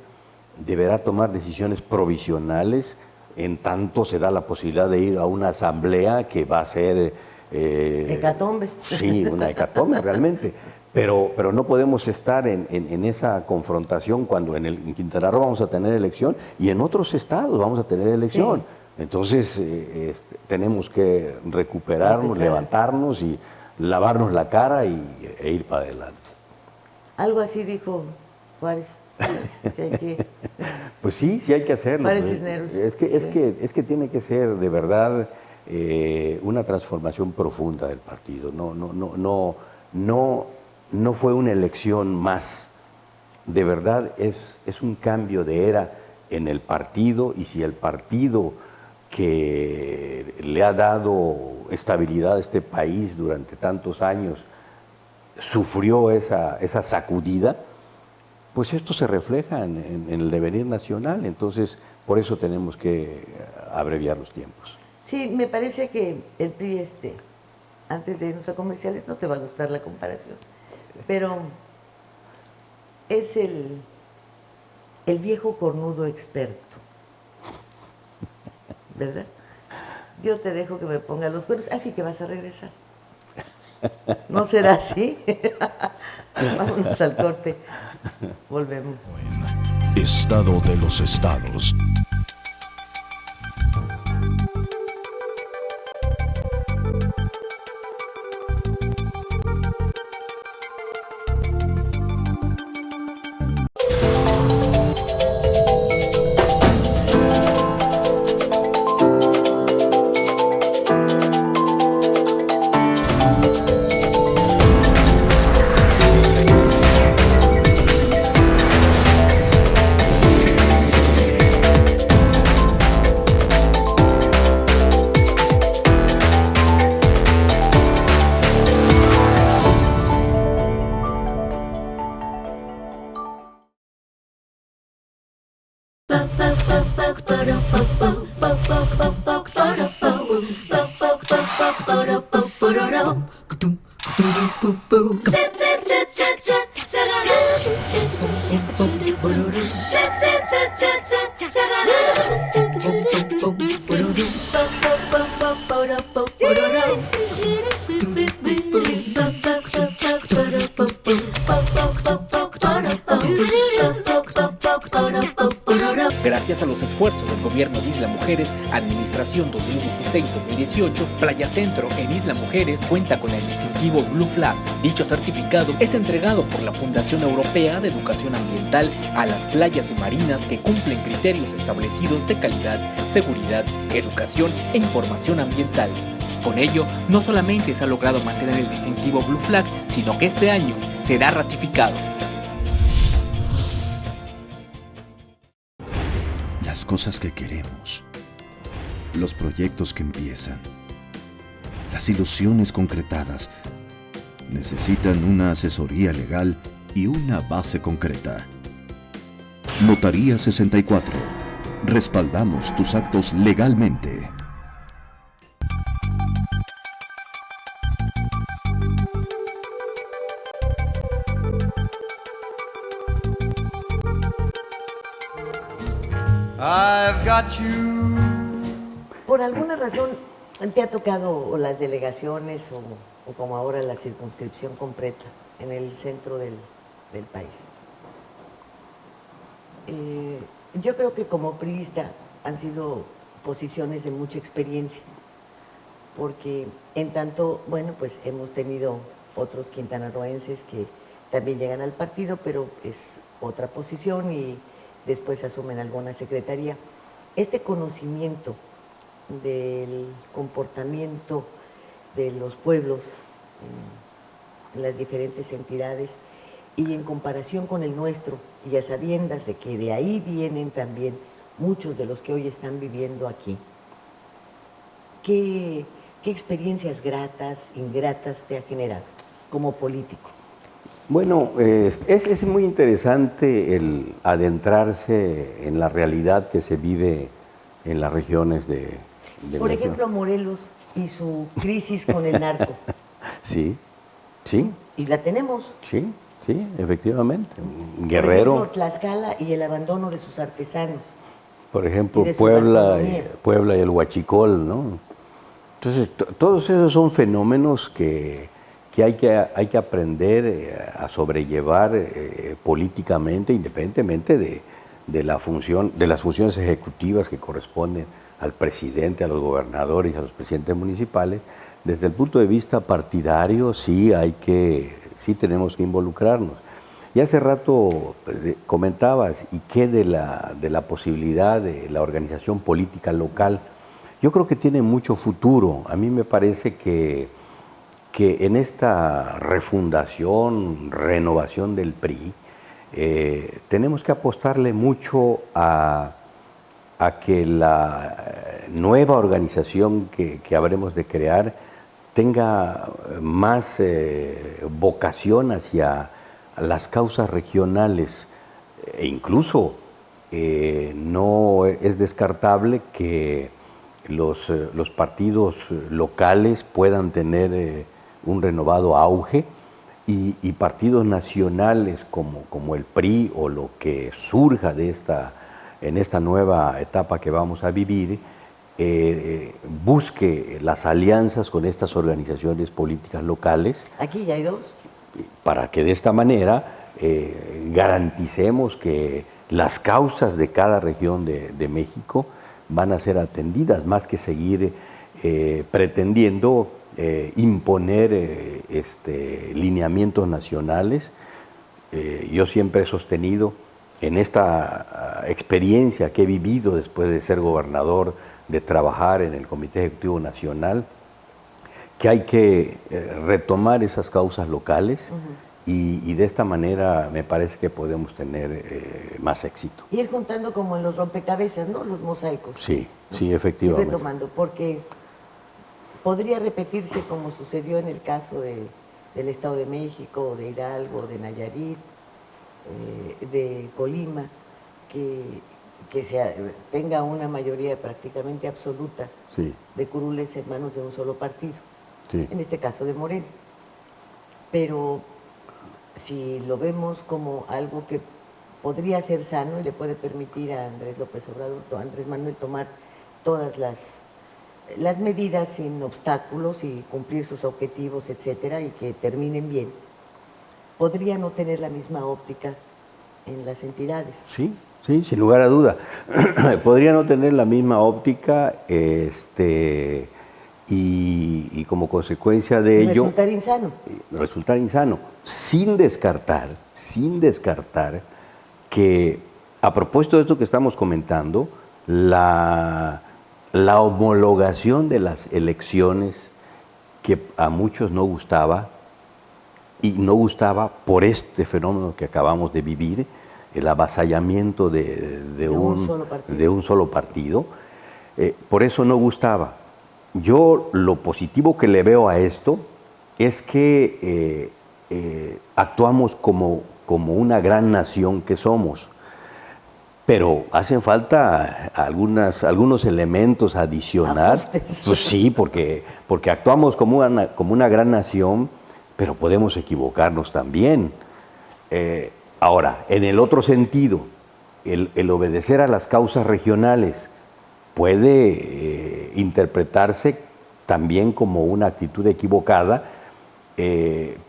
deberá tomar decisiones provisionales en tanto se da la posibilidad de ir a una asamblea que va a ser... hecatombe. Sí, una hecatombe realmente. Pero no podemos estar en esa confrontación cuando en Quintana Roo vamos a tener elección y en otros estados vamos a tener elección. Sí. Entonces tenemos que recuperarnos, levantarnos y lavarnos la cara e ir para adelante. Algo así dijo Juárez. Pues sí hay que hacerlo. Juárez Cisneros. Es que tiene que ser de verdad una transformación profunda del partido. No fue una elección más. De verdad es un cambio de era en el partido, y si el partido que le ha dado estabilidad a este país durante tantos años sufrió esa sacudida, pues esto se refleja en el devenir nacional. Entonces, por eso tenemos que abreviar los tiempos. Sí, me parece que el PRI, antes de irnos a comerciales, no te va a gustar la comparación, pero es el viejo cornudo experto, ¿verdad? Yo te dejo que me ponga los cuernos, así que vas a regresar. ¿No será así? Vámonos al corte. Volvemos. Estado de los estados. Gracias a los esfuerzos del gobierno de Isla Mujeres, Administración 2016-2018, Playa Centro en Isla Mujeres cuenta con el distintivo Blue Flag. Dicho certificado es entregado por la Fundación Europea de Educación Ambiental a las playas y marinas que cumplen criterios establecidos de calidad, seguridad, educación e información ambiental. Con ello, no solamente se ha logrado mantener el distintivo Blue Flag, sino que este año será ratificado. Las cosas que queremos, los proyectos que empiezan, las ilusiones concretadas, necesitan una asesoría legal y una base concreta. Notaría 64. Respaldamos tus actos legalmente. I've got you. Por alguna razón, ¿te ha tocado o las delegaciones o como ahora la circunscripción completa en el centro del país? Yo creo que como priista han sido posiciones de mucha experiencia, porque en tanto, bueno, pues hemos tenido otros quintanarroenses que también llegan al partido, pero es otra posición y después asumen alguna secretaría. Este conocimiento del comportamiento de los pueblos en las diferentes entidades y en comparación con el nuestro, y a sabiendas de que de ahí vienen también muchos de los que hoy están viviendo aquí, ¿qué experiencias gratas, ingratas te ha generado como político? Bueno, es muy interesante el adentrarse en la realidad que se vive en las regiones de Por México. ejemplo, Morelos y su crisis con el narco. Sí, sí, Y la tenemos. sí, sí, efectivamente. Por Guerrero, ejemplo, Tlaxcala y el abandono de sus artesanos. por ejemplo, y de su Puebla, gastronomía. Puebla y el Huachicol, ¿no? Entonces, todos esos son fenómenos que hay que aprender a sobrellevar políticamente, independientemente de la función, de las funciones ejecutivas que corresponden al presidente, a los gobernadores y a los presidentes municipales. Desde el punto de vista partidario, sí tenemos que involucrarnos. Y hace rato comentabas, ¿y qué de la posibilidad de la organización política local? Yo creo que tiene mucho futuro. A mí me parece que en esta refundación, renovación del PRI, tenemos que apostarle mucho a que la nueva organización que habremos de crear tenga más vocación hacia las causas regionales e incluso no es descartable que los partidos locales puedan tener un renovado auge y partidos nacionales como el PRI o lo que surja en esta nueva etapa que vamos a vivir, busque las alianzas con estas organizaciones políticas locales. Aquí ya hay dos. Para que de esta manera garanticemos que las causas de cada región de México van a ser atendidas, más que seguir pretendiendo imponer lineamientos nacionales. Yo siempre he sostenido, en esta experiencia que he vivido después de ser gobernador, de trabajar en el Comité Ejecutivo Nacional, que hay que retomar esas causas locales y de esta manera me parece que podemos tener más éxito. Ir juntando como en los rompecabezas, ¿no? Los mosaicos. Sí, ¿no? sí, efectivamente. Ir retomando, porque podría repetirse como sucedió en el caso del Estado de México, de Hidalgo, de Nayarit, de Colima, que tenga una mayoría prácticamente absoluta Sí, de curules en manos de un solo partido, sí. en este caso de Morena. pero si lo vemos como algo que podría ser sano y le puede permitir a Andrés López Obrador, a Andrés Manuel tomar todas las medidas sin obstáculos y cumplir sus objetivos, etcétera, y que terminen bien, podría no tener la misma óptica en las entidades. Sí, sí, sin lugar a duda. Podría no tener la misma óptica, y como consecuencia de ello... Resultar insano. Resultar insano, sin descartar que, a propósito de esto que estamos comentando, la homologación de las elecciones que a muchos no gustaba, y no gustaba por este fenómeno que acabamos de vivir, el avasallamiento de un solo partido, por eso no gustaba. Yo lo positivo que le veo a esto es que actuamos como una gran nación que somos, pero hacen falta algunos elementos adicionales. Ajustes. Pues sí, porque actuamos como una gran nación, pero podemos equivocarnos también. Ahora, en el otro sentido, el obedecer a las causas regionales puede interpretarse también como una actitud equivocada,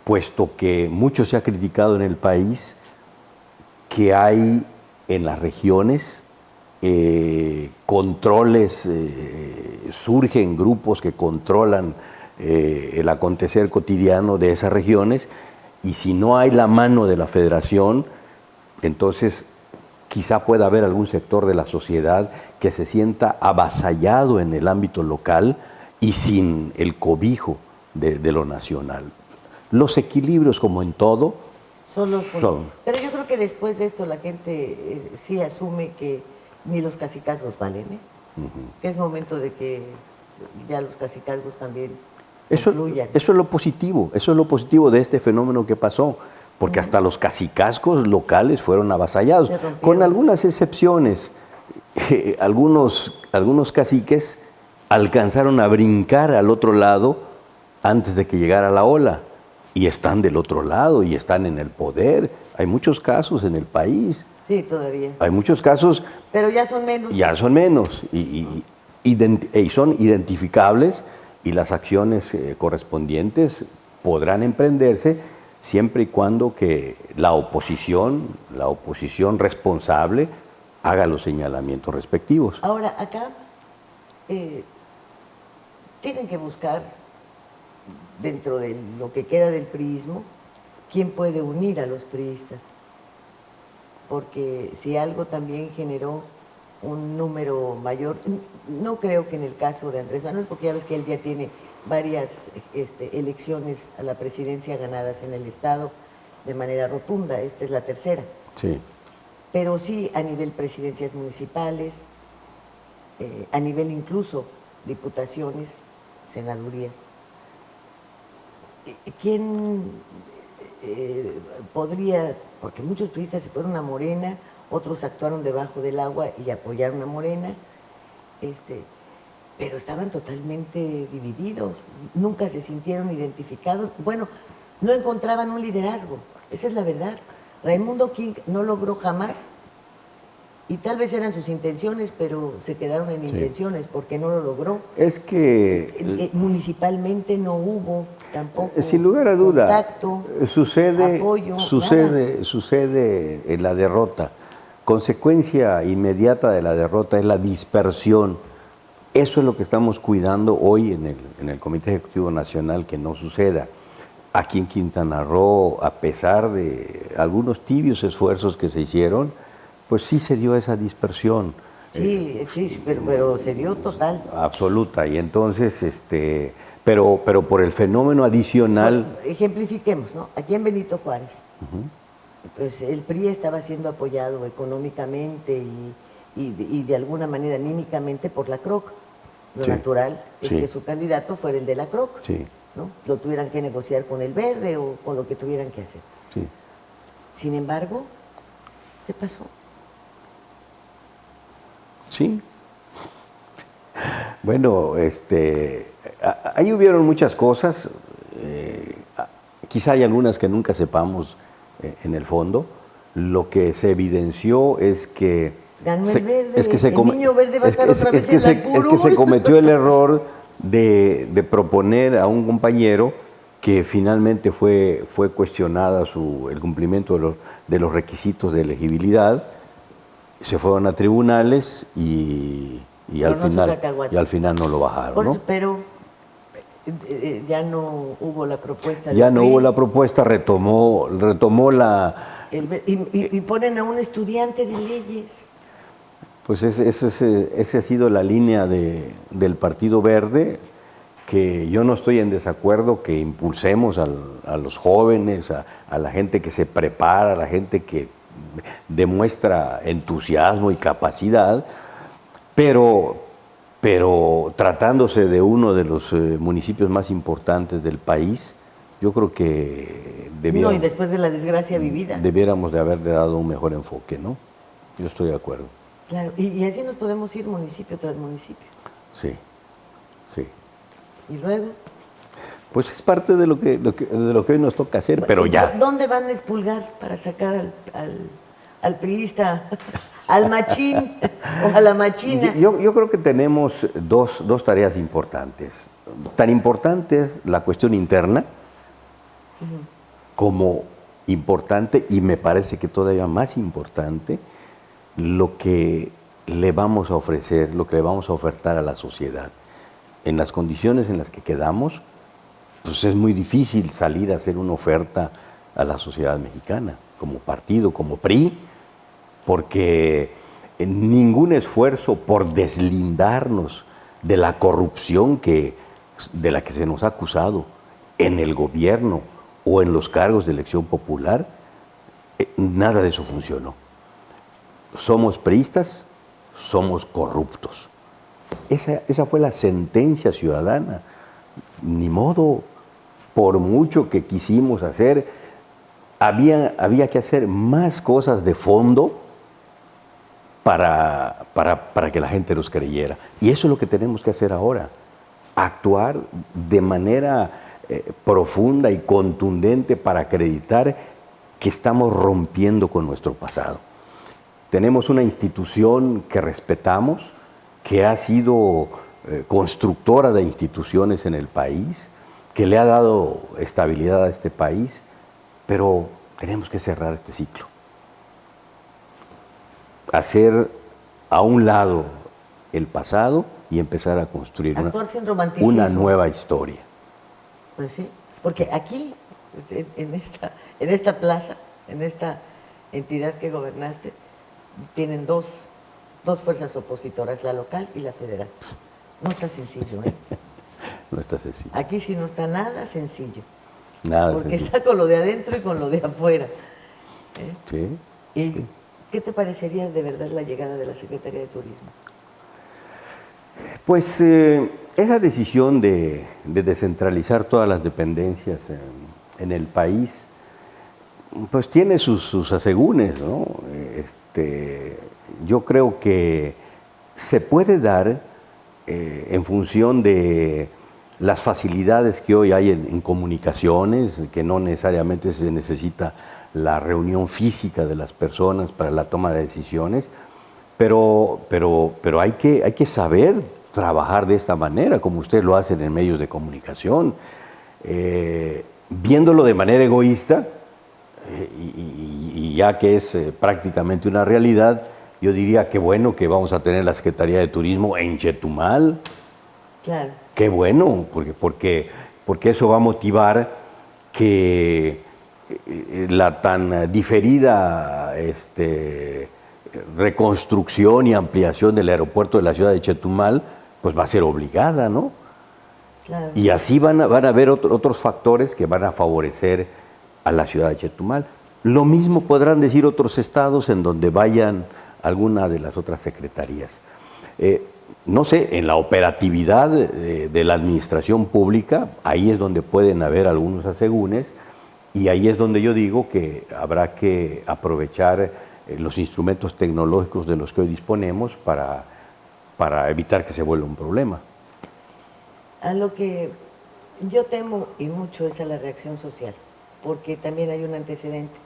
puesto que mucho se ha criticado en el país que hay en las regiones controles, surgen grupos que controlan el acontecer cotidiano de esas regiones, y si no hay la mano de la federación, entonces quizá pueda haber algún sector de la sociedad que se sienta avasallado en el ámbito local y sin el cobijo de lo nacional. Los equilibrios, como en todo, son. Pero yo creo que después de esto la gente sí asume que ni los cacicazgos valen, que es momento de que ya los cacicazgos también concluyan. Eso es lo positivo de este fenómeno que pasó, porque hasta los cacicazgos locales fueron avasallados, con algunas excepciones. Algunos caciques alcanzaron a brincar al otro lado antes de que llegara la ola, y están del otro lado y están en el poder. Hay muchos casos en el país. Sí, todavía. Hay muchos casos. Pero ya son menos. Ya son menos y son identificables, y las acciones correspondientes podrán emprenderse siempre y cuando que la oposición responsable haga los señalamientos respectivos. Ahora, acá tienen que buscar, dentro de lo que queda del priismo, quién puede unir a los priistas. Porque si algo también generó un número mayor, no creo que en el caso de Andrés Manuel, porque ya ves que él ya tiene varias elecciones a la presidencia ganadas en el Estado de manera rotunda, esta es la tercera. Sí. Pero sí a nivel presidencias municipales, a nivel incluso diputaciones, senadurías. ¿Quién podría, porque muchos priistas se fueron a Morena, otros actuaron debajo del agua y apoyaron a Morena, pero estaban totalmente divididos, nunca se sintieron identificados, bueno, no encontraban un liderazgo, esa es la verdad. Raimundo King no logró jamás, y tal vez eran sus intenciones, pero se quedaron en intenciones porque no lo logró. Es que municipalmente no hubo tampoco sin lugar a duda, contacto, apoyo, sucede en la derrota. Consecuencia inmediata de la derrota es la dispersión. Eso es lo que estamos cuidando hoy en el Comité Ejecutivo Nacional, que no suceda. Aquí en Quintana Roo, a pesar de algunos tibios esfuerzos que se hicieron, pues sí se dio esa dispersión. Sí, pero se dio total. Absoluta. Y entonces, pero por el fenómeno adicional... Bueno, ejemplifiquemos, ¿no? Aquí en Benito Juárez, pues el PRI estaba siendo apoyado económicamente y de alguna manera anímicamente por la CROC. Lo natural es que su candidato fuera el de la CROC, ¿no? Lo tuvieran que negociar con el Verde o con lo que tuvieran que hacer. Sí. Sin embargo, ¿qué pasó? Sí. Bueno, ahí hubieron muchas cosas. quizá hay algunas que nunca sepamos en el fondo. Lo que se evidenció es que Ganó el verde, el niño verde va a estar otra vez en la es que se cometió el error de proponer a un compañero que finalmente fue cuestionada el cumplimiento de los requisitos de elegibilidad. Se fueron a tribunales y al final no lo bajaron, ¿no? Pero ya no hubo la propuesta. Ya no hubo la propuesta, retomó la... Y ponen a un estudiante de leyes. Pues esa ha sido la línea del Partido Verde, que yo no estoy en desacuerdo que impulsemos a los jóvenes, a la gente que se prepara, a la gente que demuestra entusiasmo y capacidad, pero tratándose de uno de los municipios más importantes del país, yo creo que y después de la desgracia vivida. Debiéramos de haberle dado un mejor enfoque, ¿no? Yo estoy de acuerdo. Claro, y así nos podemos ir municipio tras municipio. Sí, sí. ¿Y luego? Pues es parte de lo que hoy nos toca hacer, pero ya. ¿Dónde van a expulgar para sacar al priista, al machín o a la machina? Yo creo que tenemos dos tareas importantes. Tan importante es la cuestión interna, como importante, y me parece que todavía más importante, lo que le vamos a ofrecer, lo que le vamos a ofertar a la sociedad. En las condiciones en las que quedamos, pues es muy difícil salir a hacer una oferta a la sociedad mexicana, como partido, como PRI, porque ningún esfuerzo por deslindarnos de la corrupción de la que se nos ha acusado en el gobierno o en los cargos de elección popular, nada de eso funcionó. Somos priistas, somos corruptos. Esa fue la sentencia ciudadana. Ni modo, por mucho que quisimos hacer, había que hacer más cosas de fondo para que la gente nos creyera. Y eso es lo que tenemos que hacer ahora, actuar de manera profunda y contundente para acreditar que estamos rompiendo con nuestro pasado. Tenemos una institución que respetamos, que ha sido constructora de instituciones en el país, que le ha dado estabilidad a este país, pero tenemos que cerrar este ciclo. Hacer a un lado el pasado y empezar a construir una nueva historia. Pues sí, porque aquí, en esta plaza, en esta entidad que gobernaste, tienen dos fuerzas opositoras, la local y la federal. No está sencillo, ¿eh? No está sencillo. Aquí sí no está nada sencillo. Nada porque sencillo. Está con lo de adentro y con lo de afuera. Sí. ¿Y sí. qué te parecería de verdad la llegada de la Secretaría de Turismo? Pues esa decisión de descentralizar todas las dependencias en el país, pues tiene sus asegúnes, ¿no? Yo creo que se puede dar en función de las facilidades que hoy hay en comunicaciones, que no necesariamente se necesita la reunión física de las personas para la toma de decisiones, pero hay que saber trabajar de esta manera, como ustedes lo hacen en medios de comunicación, viéndolo de manera egoísta, y ya que es prácticamente una realidad, yo diría que bueno que vamos a tener la Secretaría de Turismo en Chetumal. Claro. Qué bueno, porque eso va a motivar que la tan diferida reconstrucción y ampliación del aeropuerto de la ciudad de Chetumal, pues va a ser obligada, ¿no? Claro. Y así van a haber otros factores que van a favorecer a la ciudad de Chetumal. Lo mismo podrán decir otros estados en donde vayan alguna de las otras secretarías. No sé, en la operatividad de la administración pública, ahí es donde pueden haber algunos asegúnes, y ahí es donde yo digo que habrá que aprovechar los instrumentos tecnológicos de los que hoy disponemos para evitar que se vuelva un problema. A lo que yo temo y mucho es a la reacción social. porque también hay un antecedente.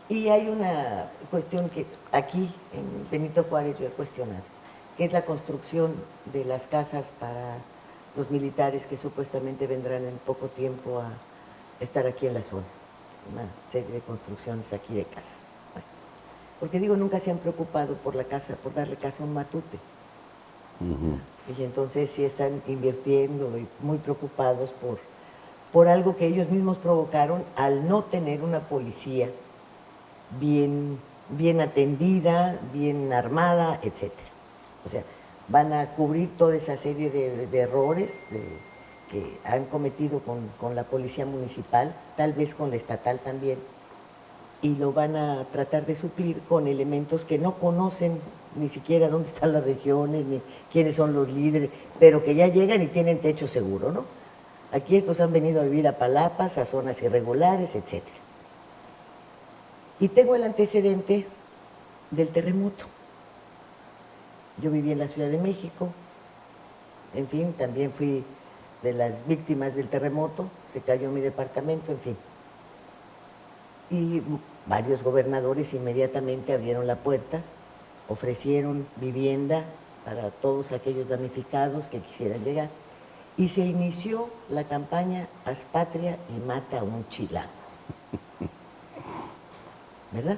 Y hay una cuestión que aquí, en Benito Juárez, yo he cuestionado, que es la construcción de las casas para los militares que supuestamente vendrán en poco tiempo a estar aquí en la zona. Una serie de construcciones aquí de casas. Bueno, porque digo, nunca se han preocupado por la casa, por darle casa a un matute. Y entonces sí están invirtiendo y muy preocupados por algo que ellos mismos provocaron al no tener una policía bien atendida, bien armada, etc. O sea, van a cubrir toda esa serie de errores que han cometido con la policía municipal, tal vez con la estatal también, y lo van a tratar de suplir con elementos que no conocen ni siquiera dónde están las regiones, ni quiénes son los líderes, pero que ya llegan y tienen techo seguro, ¿no? Aquí estos han venido a vivir a palapas, a zonas irregulares, etc. Y tengo el antecedente del terremoto. Yo viví en la Ciudad de México, en fin, también fui de las víctimas del terremoto, se cayó mi departamento, en fin. Y varios gobernadores inmediatamente abrieron la puerta, ofrecieron vivienda para todos aquellos damnificados que quisieran llegar. Y se inició la campaña Haz Patria y Mata a un Chilango. ¿Verdad?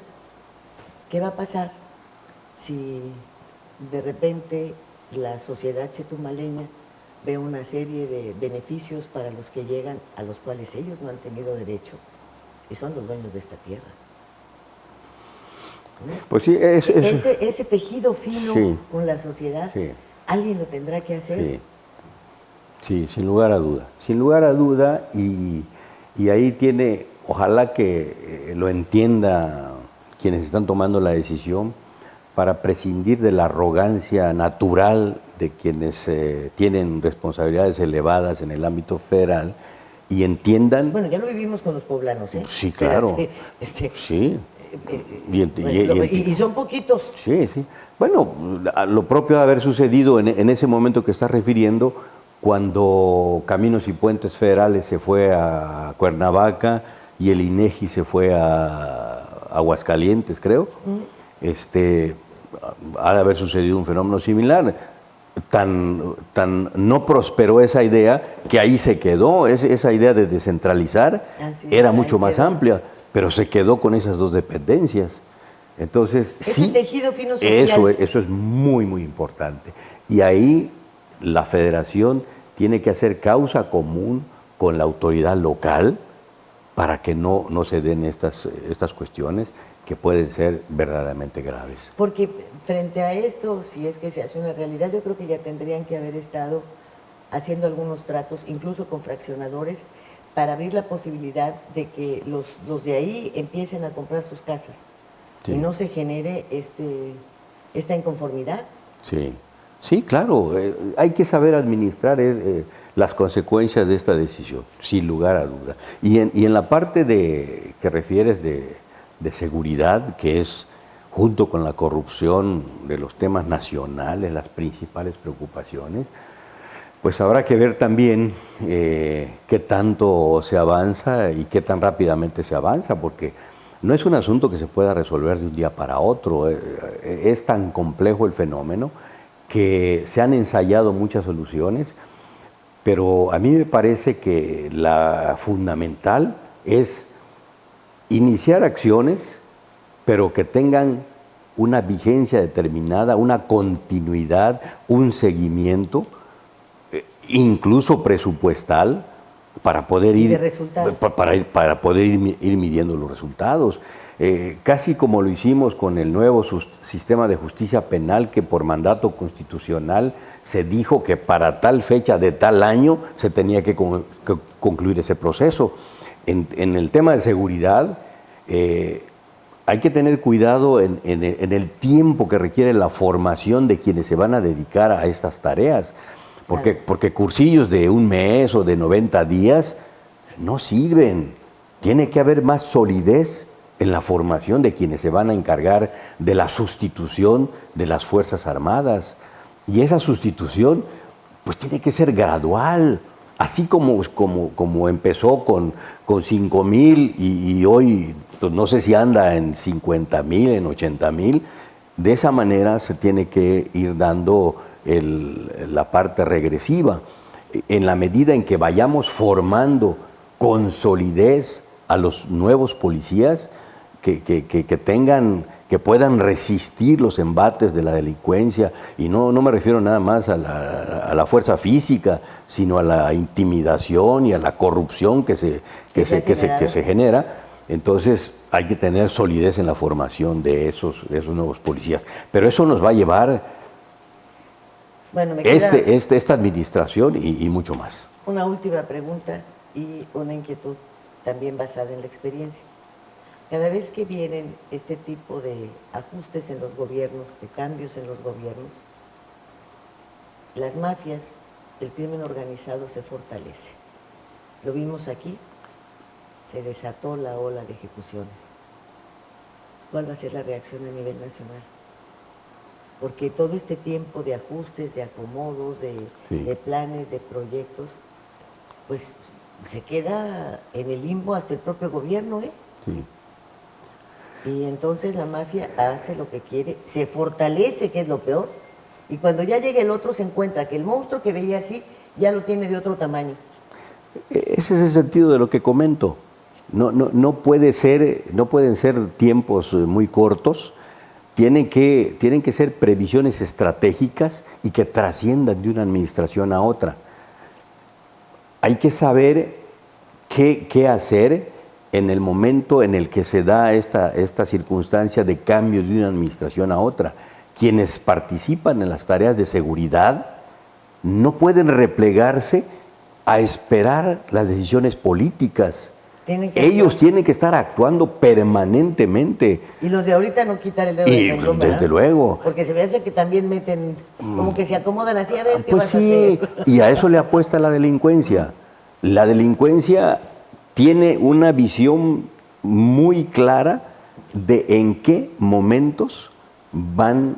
¿Qué va a pasar si de repente la sociedad chetumaleña ve una serie de beneficios para los que llegan, a los cuales ellos no han tenido derecho, y son los dueños de esta tierra? ¿No? Pues sí, ese tejido fino sí, con la sociedad, sí, alguien lo tendrá que hacer. sí, sí, sin lugar a duda. Sin lugar a duda, y ahí tiene, ojalá que lo entienda quienes están tomando la decisión, para prescindir de la arrogancia natural de quienes tienen responsabilidades elevadas en el ámbito federal y entiendan... Bueno, ya lo vivimos con los poblanos, ¿eh? Sí, claro. Sí. Y son poquitos. Sí, sí. Bueno, lo propio de haber sucedido en ese momento que estás refiriendo, cuando Caminos y Puentes Federales se fue a Cuernavaca y el INEGI se fue a Aguascalientes, creo. Ha de haber sucedido un fenómeno similar. Tan no prosperó esa idea que ahí se quedó. Esa idea de descentralizar era mucho más amplia, pero se quedó con esas dos dependencias. Entonces, sí, tejido fino social. eso es muy, muy importante. Y ahí la federación tiene que hacer causa común con la autoridad local para que no se den estas cuestiones que pueden ser verdaderamente graves. Porque frente a esto, si es que se hace una realidad, yo creo que ya tendrían que haber estado haciendo algunos tratos, incluso con fraccionadores, para abrir la posibilidad de que los de ahí empiecen a comprar sus casas, sí, y no se genere esta inconformidad. Sí, sí, claro, hay que saber administrar las consecuencias de esta decisión, sin lugar a duda. Y en la parte que refieres de seguridad, que es, junto con la corrupción, de los temas nacionales, las principales preocupaciones, pues habrá que ver también qué tanto se avanza y qué tan rápidamente se avanza, porque no es un asunto que se pueda resolver de un día para otro. Es tan complejo el fenómeno que se han ensayado muchas soluciones, pero a mí me parece que la fundamental es iniciar acciones, pero que tengan una vigencia determinada, una continuidad, un seguimiento, incluso presupuestal, para poder para poder ir midiendo los resultados. Casi como lo hicimos con el nuevo sistema de justicia penal, que por mandato constitucional se dijo que para tal fecha de tal año se tenía que concluir ese proceso. En el tema de seguridad, hay que tener cuidado en el tiempo que requiere la formación de quienes se van a dedicar a estas tareas, porque cursillos de un mes o de 90 días no sirven. Tiene que haber más solidez en la formación de quienes se van a encargar de la sustitución de las Fuerzas Armadas. Y esa sustitución pues tiene que ser gradual, así como empezó con 5,000 y hoy pues no sé si anda en 50,000, en 80,000, de esa manera se tiene que ir dando la parte regresiva. En la medida en que vayamos formando con solidez a los nuevos policías que puedan resistir los embates de la delincuencia, y no me refiero nada más a la fuerza física, sino a la intimidación y a la corrupción que se genera. Entonces hay que tener solidez en la formación de esos nuevos policías. Pero eso nos va a llevar esta administración y mucho más. Una última pregunta y una inquietud también basada en la experiencia. Cada vez que vienen este tipo de ajustes en los gobiernos, de cambios en los gobiernos, las mafias, el crimen organizado se fortalece. Lo vimos aquí, se desató la ola de ejecuciones. ¿Cuál va a ser la reacción a nivel nacional? Porque todo este tiempo de ajustes, de acomodos, de planes, de proyectos, pues se queda en el limbo hasta el propio gobierno, ¿eh? Sí. Y entonces la mafia hace lo que quiere, se fortalece, que es lo peor, y cuando ya llega el otro se encuentra que el monstruo que veía así ya lo tiene de otro tamaño. Ese es el sentido de lo que comento. No pueden ser tiempos muy cortos, tienen que ser previsiones estratégicas y que trasciendan de una administración a otra. Hay que saber qué hacer en el momento en el que se da esta circunstancia de cambio de una administración a otra. Quienes participan en las tareas de seguridad no pueden replegarse a esperar las decisiones políticas. Ellos tienen que estar actuando permanentemente. Y los de ahorita no quitar el dedo del renglón, ¿verdad? Desde luego. Porque se me hace que también meten, como que se acomodan así, a ver qué pues vas a hacer. Y a eso le apuesta la delincuencia. La delincuencia tiene una visión muy clara de en qué momentos van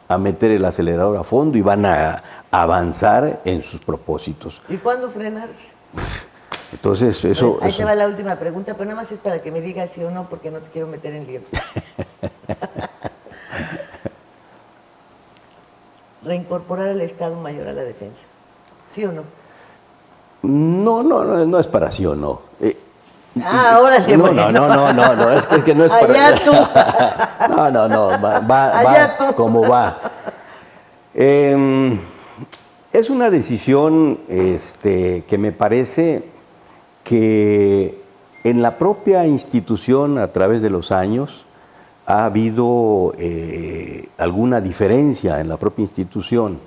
a meter el acelerador a fondo y van a avanzar en sus propósitos. ¿Y cuándo frenar? Entonces, Ahí te va la última pregunta, pero nada más es para que me digas sí o no, porque no te quiero meter en lío. Reincorporar al Estado Mayor a la defensa, ¿sí o no? No es para sí o no. Ahora te voy. No, es que no es para... Allá tú. va como va. Es una decisión que me parece que en la propia institución a través de los años ha habido alguna diferencia en la propia institución.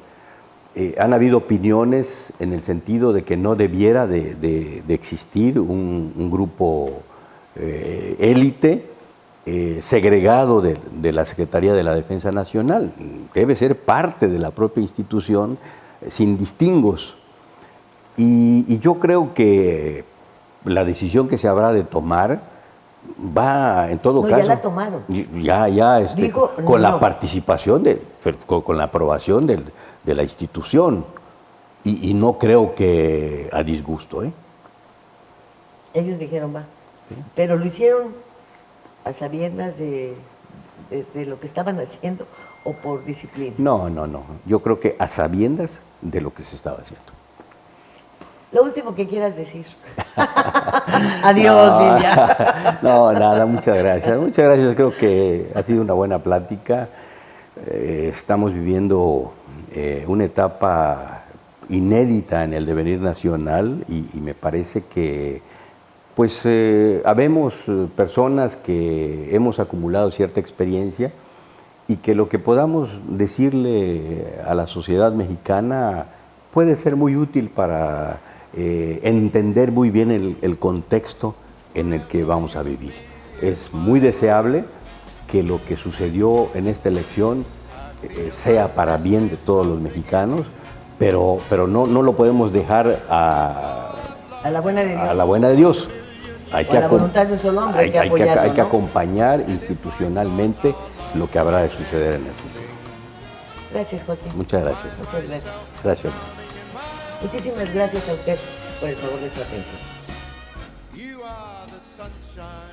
Han habido opiniones en el sentido de que no debiera de existir un grupo élite segregado de la Secretaría de la Defensa Nacional. Debe ser parte de la propia institución sin distingos. Y yo creo que la decisión que se habrá de tomar va, en todo caso... Ya la tomaron. Digo, con la participación, con la aprobación de la institución. Y no creo que a disgusto, ¿eh? Ellos dijeron, va. ¿Sí? Pero lo hicieron a sabiendas de lo que estaban haciendo o por disciplina. No. Yo creo que a sabiendas de lo que se estaba haciendo. Lo último que quieras decir. Adiós, Lilia. No, nada, muchas gracias. Muchas gracias, creo que ha sido una buena plática. Estamos viviendo una etapa inédita en el devenir nacional y me parece que pues habemos personas que hemos acumulado cierta experiencia y que lo que podamos decirle a la sociedad mexicana puede ser muy útil para entender muy bien el contexto en el que vamos a vivir. Es muy deseable que lo que sucedió en esta elección sea para bien de todos los mexicanos, pero no lo podemos dejar a la buena de Dios. A la buena de Dios. Hay que la voluntad de un solo hombre, hay que apoyarlo, hay que acompañar institucionalmente lo que habrá de suceder en el futuro. Gracias, Joaquín. Muchas gracias. Muchas gracias. Gracias. Muchísimas gracias a usted. por el favor de su atención. You are the sunshine